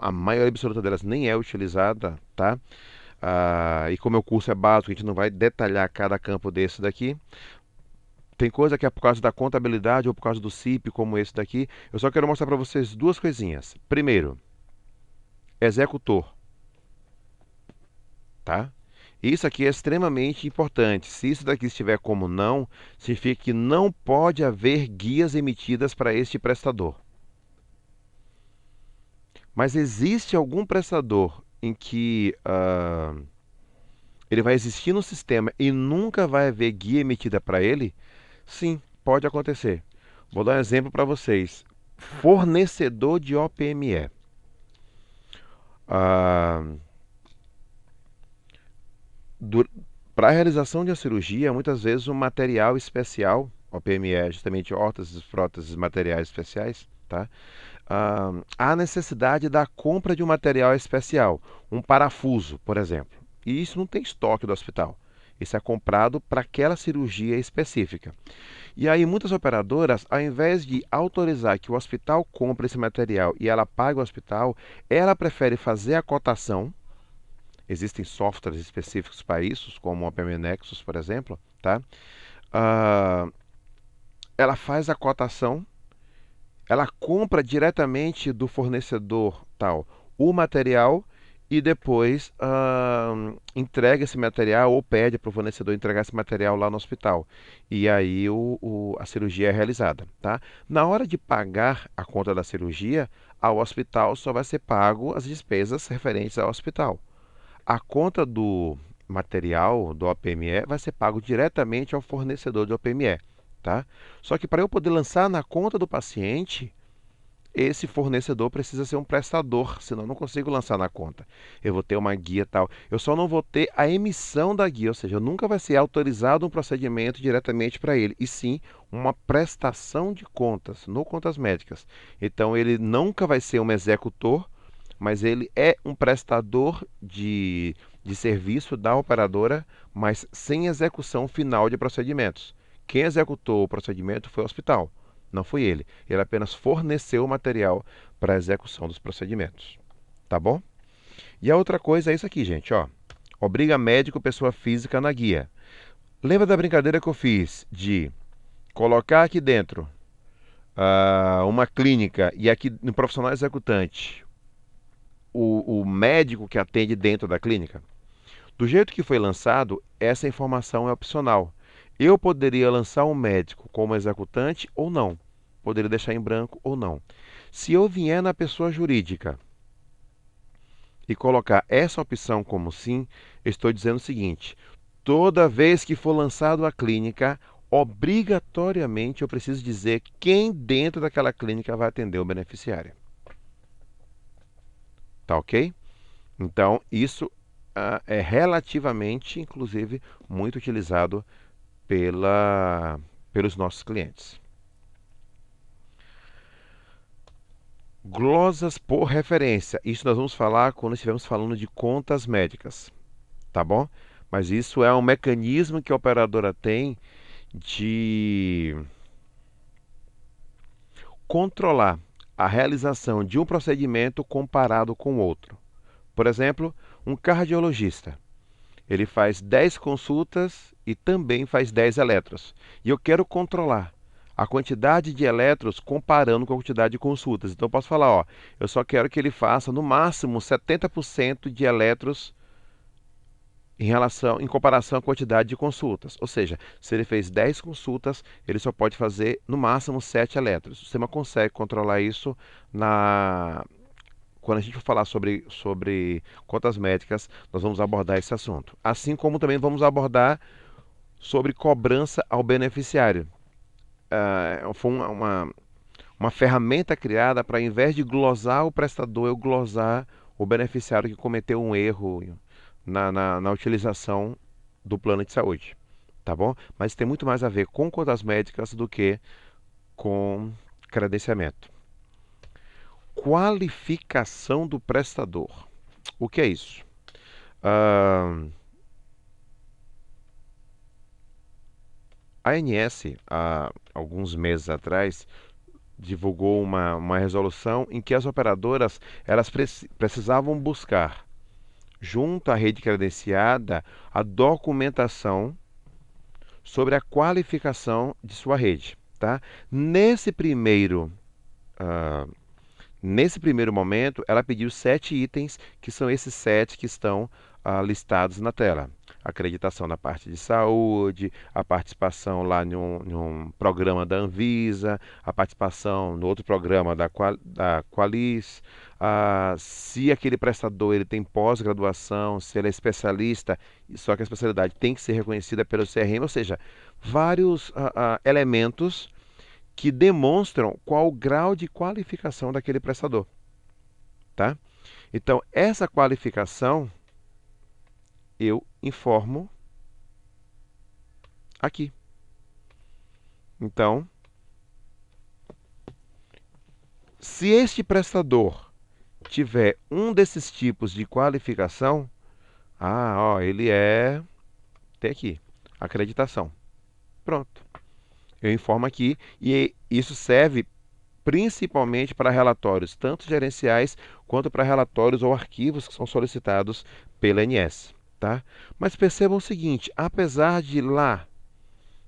Speaker 1: a maioria absoluta delas nem é utilizada, tá? E como o curso é básico, a gente não vai detalhar cada campo desse daqui. Tem coisa que é por causa da contabilidade ou por causa do CIP, como esse daqui. Eu só quero mostrar para vocês duas coisinhas. Primeiro, executor, tá? Isso aqui é extremamente importante. Se isso daqui estiver como não, significa que não pode haver guias emitidas para este prestador. Mas existe algum prestador em que ele vai existir no sistema e nunca vai haver guia emitida para ele? Sim, pode acontecer. Vou dar um exemplo para vocês. Fornecedor de OPME. Para a realização de uma cirurgia, muitas vezes um material especial, OPME é justamente órteses, próteses, materiais especiais, tá? Há necessidade da compra de um material especial, um parafuso, por exemplo. E isso não tem estoque do hospital. Isso é comprado para aquela cirurgia específica. E aí muitas operadoras, ao invés de autorizar que o hospital compre esse material e ela pague o hospital, ela prefere fazer a cotação. Existem softwares específicos para isso, como o OPM Nexus, por exemplo, tá? Ela faz a cotação, ela compra diretamente do fornecedor tal o material e depois entrega esse material ou pede para o fornecedor entregar esse material lá no hospital. E aí a cirurgia é realizada, tá? Na hora de pagar a conta da cirurgia, ao hospital só vai ser pago as despesas referentes ao hospital. A conta do material do OPME vai ser pago diretamente ao fornecedor de OPME, tá? Só que para eu poder lançar na conta do paciente, esse fornecedor precisa ser um prestador, senão eu não consigo lançar na conta. Eu vou ter uma guia tal. Eu só não vou ter a emissão da guia, ou seja, nunca vai ser autorizado um procedimento diretamente para ele, e sim uma prestação de contas, no Contas Médicas. Então ele nunca vai ser um executor, mas ele é um prestador de serviço da operadora, mas sem execução final de procedimentos. Quem executou o procedimento foi o hospital. Não foi ele. Ele apenas forneceu o material para a execução dos procedimentos. Tá bom? E a outra coisa é isso aqui, gente, ó. Obriga médico, pessoa física na guia. Lembra da brincadeira que eu fiz de colocar aqui dentro uma clínica e aqui no profissional executante o médico que atende dentro da clínica? Do jeito que foi lançado, essa informação é opcional. Eu poderia lançar um médico como executante ou não. Poderia deixar em branco ou não. Se eu vier na pessoa jurídica e colocar essa opção como sim, estou dizendo o seguinte: toda vez que for lançado a clínica, obrigatoriamente eu preciso dizer quem dentro daquela clínica vai atender o beneficiário. Tá ok? Então, isso é relativamente, inclusive, muito utilizado pelos nossos clientes. Glosas por referência. Isso nós vamos falar quando estivermos falando de contas médicas, tá bom? Mas isso é um mecanismo que a operadora tem de controlar a realização de um procedimento comparado com outro. Por exemplo, um cardiologista. Ele faz 10 consultas e também faz 10 eletros. E eu quero controlar a quantidade de eletros comparando com a quantidade de consultas. Então eu posso falar, ó, eu só quero que ele faça no máximo 70% de eletros em comparação à quantidade de consultas. Ou seja, se ele fez 10 consultas, ele só pode fazer no máximo 7 eletros. O sistema consegue controlar isso quando a gente for falar sobre contas médicas, nós vamos abordar esse assunto. Assim como também vamos abordar sobre cobrança ao beneficiário. Foi uma ferramenta criada para, ao invés de glosar o prestador, eu glosar o beneficiário que cometeu um erro na utilização do plano de saúde. Tá bom? Mas tem muito mais a ver com contas médicas do que com credenciamento. Qualificação do prestador. O que é isso? A ANS, há alguns meses atrás, divulgou uma resolução em que as operadoras elas precisavam buscar, junto à rede credenciada, a documentação sobre a qualificação de sua rede. Tá? Nesse primeiro momento, ela pediu 7 itens, que são esses 7 que estão listados na tela. Acreditação na parte de saúde, a participação lá em um programa da Anvisa, a participação no outro programa da Qualis, se aquele prestador ele tem pós-graduação, se ele é especialista, só que a especialidade tem que ser reconhecida pelo CRM, ou seja, vários elementos que demonstram qual o grau de qualificação daquele prestador, tá? Então, essa qualificação eu informo aqui. Então, se este prestador tiver um desses tipos de qualificação, ó, tem aqui, acreditação. Pronto. Eu informo aqui e isso serve principalmente para relatórios, tanto gerenciais quanto para relatórios ou arquivos que são solicitados pela ANS. Tá? Mas percebam o seguinte, apesar de lá,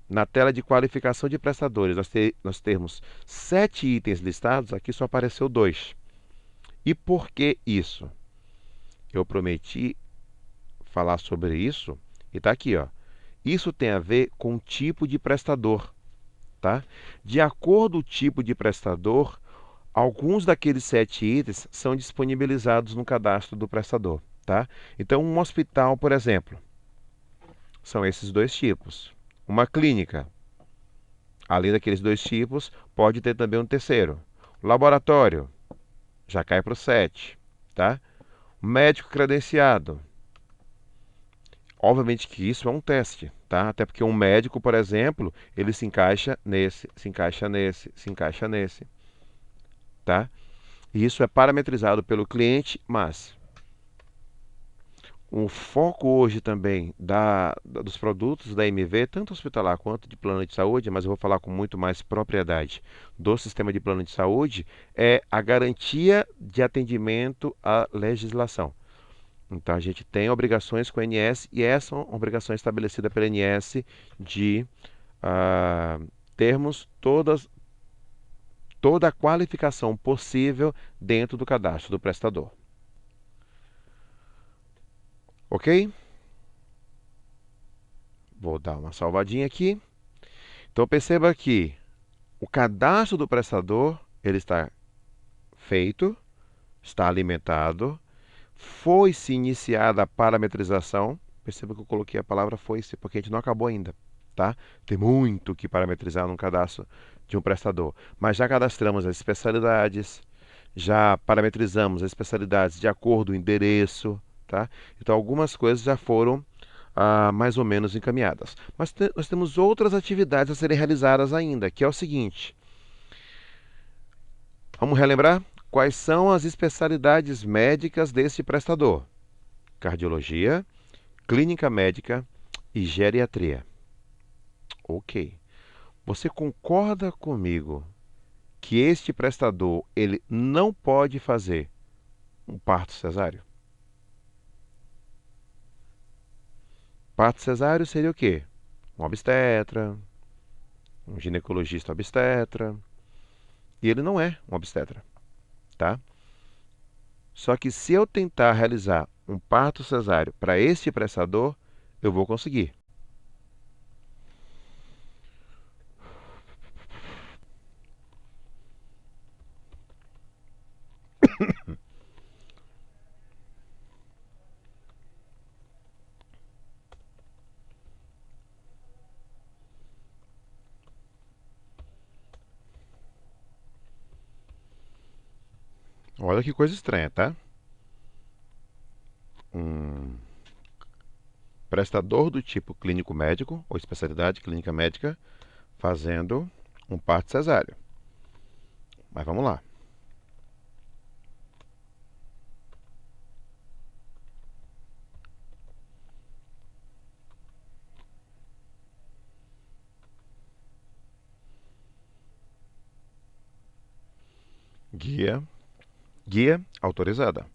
Speaker 1: na tela de qualificação de prestadores, nós termos 7 itens listados, aqui só apareceu 2. E por que isso? Eu prometi falar sobre isso e está aqui, ó. Isso tem a ver com o tipo de prestador. Tá? De acordo com o tipo de prestador, alguns daqueles 7 itens são disponibilizados no cadastro do prestador. Tá? Então, um hospital, por exemplo, são esses 2 tipos. Uma clínica, além daqueles 2 tipos, pode ter também um terceiro. Laboratório, já cai para o 7. Tá? Médico credenciado. Obviamente que isso é um teste, tá? Até porque um médico, por exemplo, ele se encaixa nesse, se encaixa nesse, se encaixa nesse, tá? E isso é parametrizado pelo cliente, mas O foco hoje também dos produtos da MV, tanto hospitalar quanto de plano de saúde, mas eu vou falar com muito mais propriedade do sistema de plano de saúde, é a garantia de atendimento à legislação. Então a gente tem obrigações com a ANS e essa é uma obrigação estabelecida pela ANS de ah, termos toda a qualificação possível dentro do cadastro do prestador. Ok? Vou dar uma salvadinha aqui. Então perceba que o cadastro do prestador ele está feito, está alimentado, foi-se iniciada a parametrização. Perceba que eu coloquei a palavra foi-se porque a gente não acabou ainda, tá? Tem muito que parametrizar num cadastro de um prestador, mas já cadastramos as especialidades, já parametrizamos as especialidades de acordo com o endereço, tá? Então algumas coisas já foram mais ou menos encaminhadas. Mas nós temos outras atividades a serem realizadas ainda, que é o seguinte. Vamos relembrar? Quais são as especialidades médicas deste prestador? Cardiologia, clínica médica e geriatria. Ok. Você concorda comigo que este prestador ele não pode fazer um parto cesáreo? Parto cesáreo seria o quê? Um obstetra, um ginecologista obstetra. E ele não é um obstetra, tá? Só que se eu tentar realizar um parto cesáreo para este prestador, eu vou conseguir. Olha que coisa estranha, tá? Um prestador do tipo clínico médico ou especialidade clínica médica fazendo um parto cesáreo. Mas vamos lá. Guia autorizada.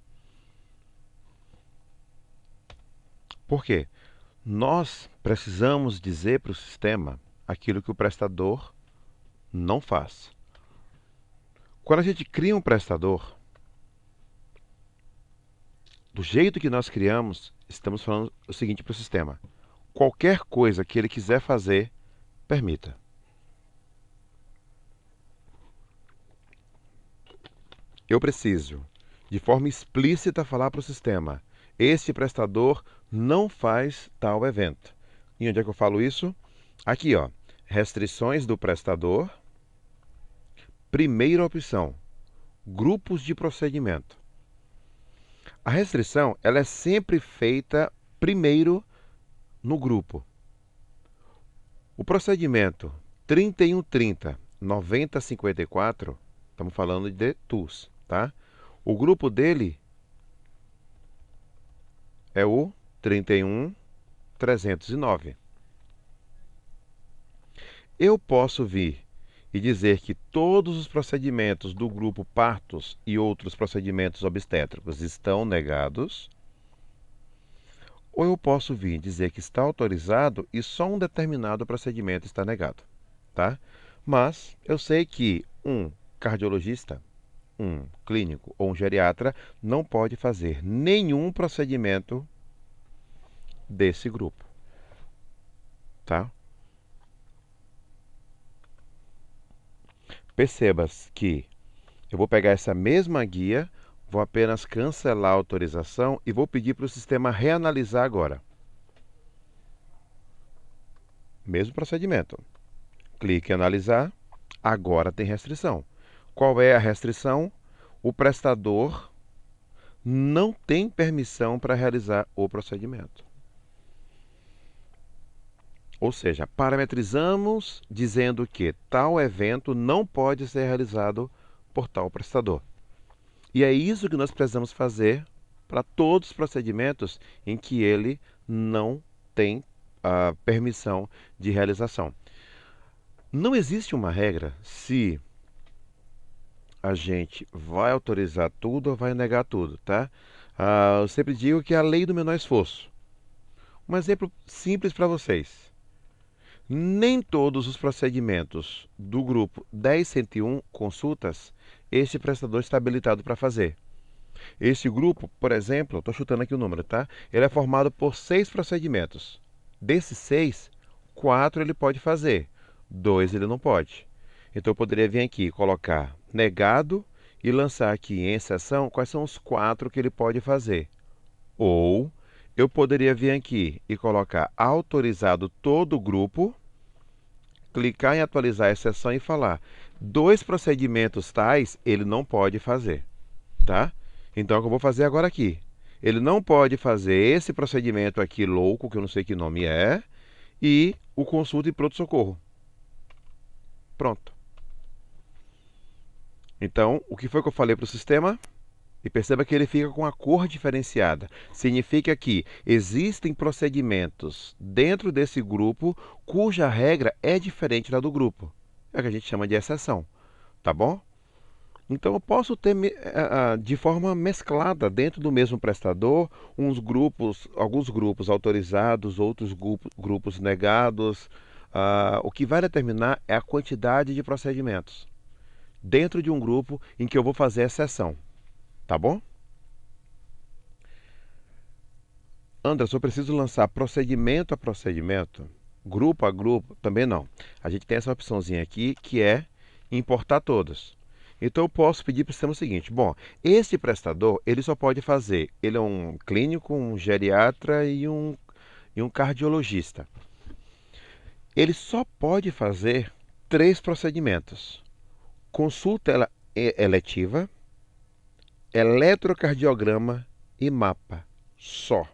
Speaker 1: Por quê? Nós precisamos dizer para o sistema aquilo que o prestador não faz. Quando a gente cria um prestador, do jeito que nós criamos, estamos falando o seguinte para o sistema: qualquer coisa que ele quiser fazer, permita. Eu preciso, de forma explícita, falar para o sistema: este prestador não faz tal evento. E onde é que eu falo isso? Aqui, ó, restrições do prestador. Primeira opção, grupos de procedimento. A restrição ela é sempre feita primeiro no grupo. O procedimento 3130 9054, estamos falando de TUS, tá? O grupo dele é o 31309. Eu posso vir e dizer que todos os procedimentos do grupo partos e outros procedimentos obstétricos estão negados, ou eu posso vir dizer que está autorizado e só um determinado procedimento está negado, tá? Mas eu sei que um cardiologista, um clínico ou um geriatra não pode fazer nenhum procedimento desse grupo, tá? Percebas que eu vou pegar essa mesma guia, vou apenas cancelar a autorização e vou pedir para o sistema reanalisar agora. Mesmo procedimento. Clique em analisar. Agora tem restrição. Qual é a restrição? O prestador não tem permissão para realizar o procedimento. Ou seja, parametrizamos dizendo que tal evento não pode ser realizado por tal prestador. E é isso que nós precisamos fazer para todos os procedimentos em que ele não tem a permissão de realização. Não existe uma regra se a gente vai autorizar tudo ou vai negar tudo, tá? Eu sempre digo que é a lei do menor esforço. Um exemplo simples para vocês. Nem todos os procedimentos do grupo 10.101 consultas este prestador está habilitado para fazer. Este grupo, por exemplo, estou chutando aqui o número, tá? Ele é formado por 6 procedimentos. Desses 6, 4 ele pode fazer, 2 ele não pode. Então eu poderia vir aqui e colocar negado e lançar aqui em exceção quais são os 4 que ele pode fazer. Ou eu poderia vir aqui e colocar autorizado todo o grupo, clicar em atualizar a exceção e falar 2 procedimentos tais ele não pode fazer, tá? Então é o que eu vou fazer agora aqui. Ele não pode fazer esse procedimento aqui louco, que eu não sei que nome é, e o consulta e pronto-socorro. Pronto. Então, o que foi que eu falei para o sistema? E perceba que ele fica com a cor diferenciada. Significa que existem procedimentos dentro desse grupo cuja regra é diferente da do grupo. É o que a gente chama de exceção. Tá bom? Então eu posso ter de forma mesclada dentro do mesmo prestador alguns grupos autorizados, outros grupos negados. O que vai determinar é a quantidade de procedimentos dentro de um grupo em que eu vou fazer exceção. Tá bom? Anderson, eu preciso lançar procedimento a procedimento, grupo a grupo? Também não. A gente tem essa opçãozinha aqui que é importar todas. Então eu posso pedir para o sistema o seguinte: bom, este prestador ele só pode fazer, ele é um clínico, um geriatra e um cardiologista. Ele só pode fazer 3 procedimentos: consulta eletiva, eletrocardiograma e mapa. Só.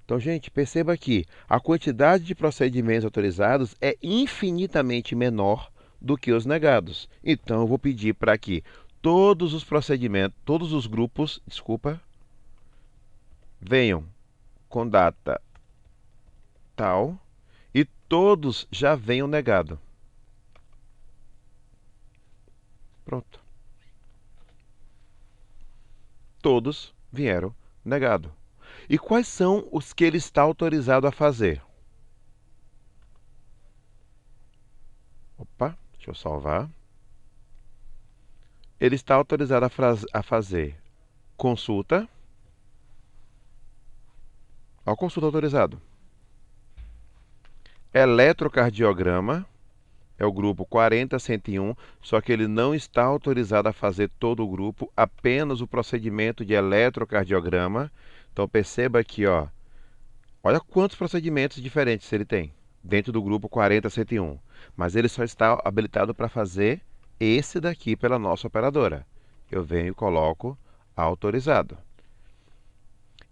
Speaker 1: Então, gente, perceba aqui, a quantidade de procedimentos autorizados é infinitamente menor do que os negados. Então, eu vou pedir para que todos os procedimentos, todos os grupos, desculpa, venham com data tal e todos já venham negado. Pronto. Todos vieram negado. E quais são os que ele está autorizado a fazer? Opa, deixa eu salvar. Ele está autorizado a fazer consulta. Ó, consulta autorizado. Eletrocardiograma é o grupo 40.101, só que ele não está autorizado a fazer todo o grupo, apenas o procedimento de eletrocardiograma. Então perceba aqui, ó, olha quantos procedimentos diferentes ele tem dentro do grupo 40.101. Mas ele só está habilitado para fazer esse daqui pela nossa operadora. Eu venho e coloco autorizado.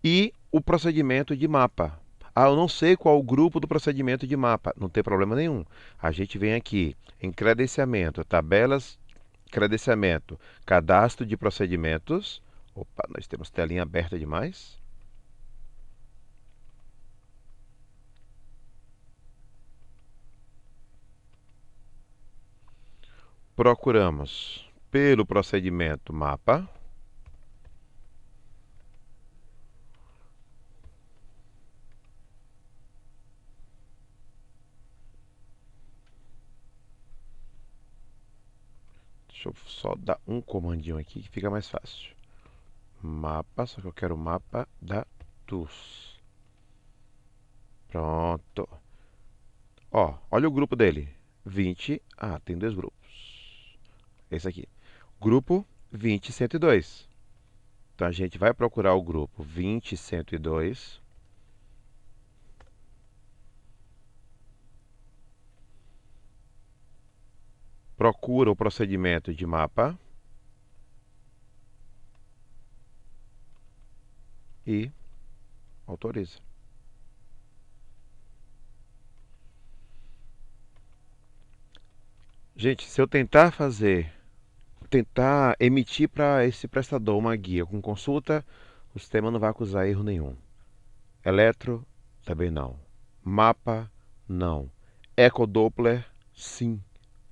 Speaker 1: E o procedimento de mapa. Eu não sei qual o grupo do procedimento de mapa. Não tem problema nenhum. A gente vem aqui em credenciamento, tabelas, credenciamento, cadastro de procedimentos. Opa, nós temos telinha aberta demais. Procuramos pelo procedimento mapa. Deixa eu só dar um comandinho aqui que fica mais fácil. Mapa, só que eu quero o mapa da TUS. Pronto. Ó, olha o grupo dele. 20. Tem 2 grupos. Esse aqui. Grupo 20.102. Então a gente vai procurar o grupo 20.102. Procura o procedimento de mapa. E autoriza. Gente, se eu tentar fazer tentar emitir para esse prestador uma guia com consulta, o sistema não vai acusar erro nenhum. Eletro, também não. Mapa, não. Ecodoppler, sim,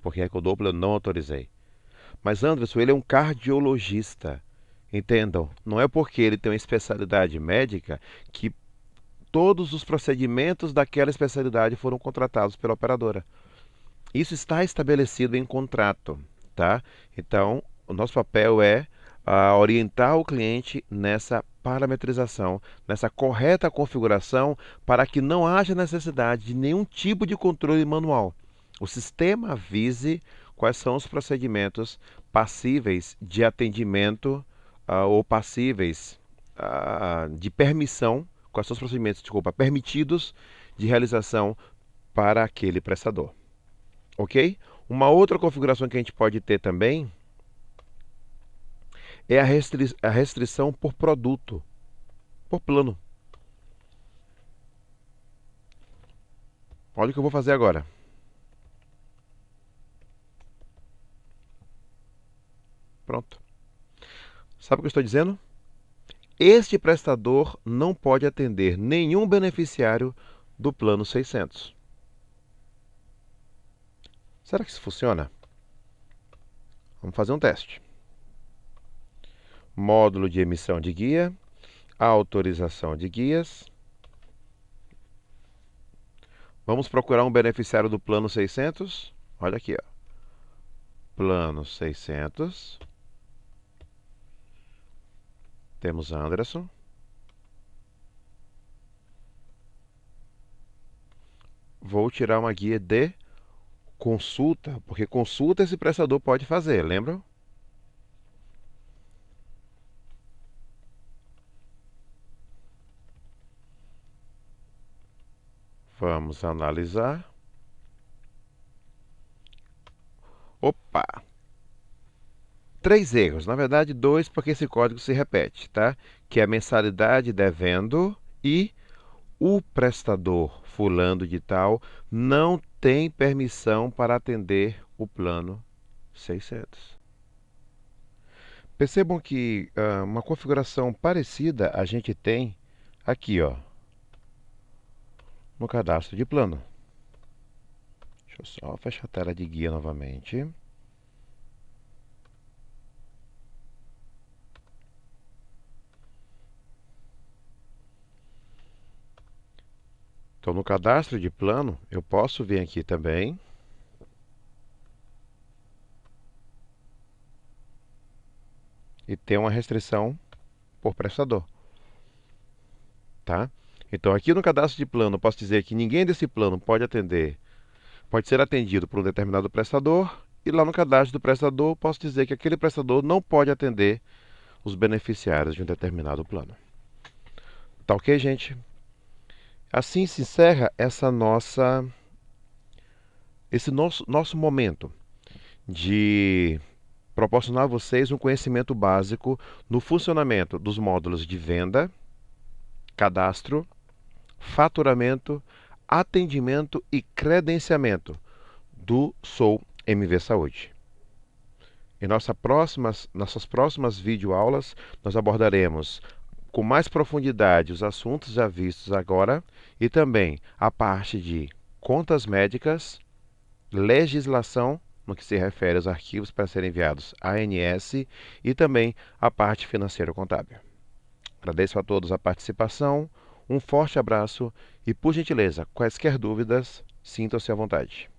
Speaker 1: porque Ecodoppler eu não autorizei. Mas Anderson, ele é um cardiologista. Entendam, não é porque ele tem uma especialidade médica que todos os procedimentos daquela especialidade foram contratados pela operadora. Isso está estabelecido em contrato, tá? Então, o nosso papel é orientar o cliente nessa parametrização, nessa correta configuração, para que não haja necessidade de nenhum tipo de controle manual. O sistema avise quais são os procedimentos passíveis de atendimento ou passíveis de permissão, quais são os procedimentos, desculpa, permitidos de realização para aquele prestador. Ok? Uma outra configuração que a gente pode ter também é a restrição por produto, por plano. Olha o que eu vou fazer agora. Pronto. Sabe o que eu estou dizendo? Este prestador não pode atender nenhum beneficiário do plano 600. Será que isso funciona? Vamos fazer um teste. Módulo de emissão de guia, autorização de guias. Vamos procurar um beneficiário do plano 600. Olha aqui, ó. Plano 600. Temos Anderson. Vou tirar uma guia de consulta, porque consulta esse prestador pode fazer, lembram? Vamos analisar. Opa! 3 erros, na verdade 2, porque esse código se repete, tá? Que é a mensalidade devendo e o prestador fulano de tal não tem permissão para atender o plano 600. Percebam que uma configuração parecida a gente tem aqui, ó, no cadastro de plano. Deixa eu só fechar a tela de guia novamente. Então, no cadastro de plano, eu posso vir aqui também e ter uma restrição por prestador, tá? Então, aqui no cadastro de plano, eu posso dizer que ninguém desse plano pode ser atendido por um determinado prestador, e lá no cadastro do prestador, eu posso dizer que aquele prestador não pode atender os beneficiários de um determinado plano. Tá ok, gente? Assim se encerra esse nosso momento de proporcionar a vocês um conhecimento básico no funcionamento dos módulos de venda, cadastro, faturamento, atendimento e credenciamento do Sou MV Saúde. Em nossas próximas videoaulas, nós abordaremos com mais profundidade os assuntos já vistos agora e também a parte de contas médicas, legislação, no que se refere aos arquivos para serem enviados à ANS e também a parte financeiro-contábil. Agradeço a todos a participação, um forte abraço e, por gentileza, quaisquer dúvidas, sintam-se à vontade.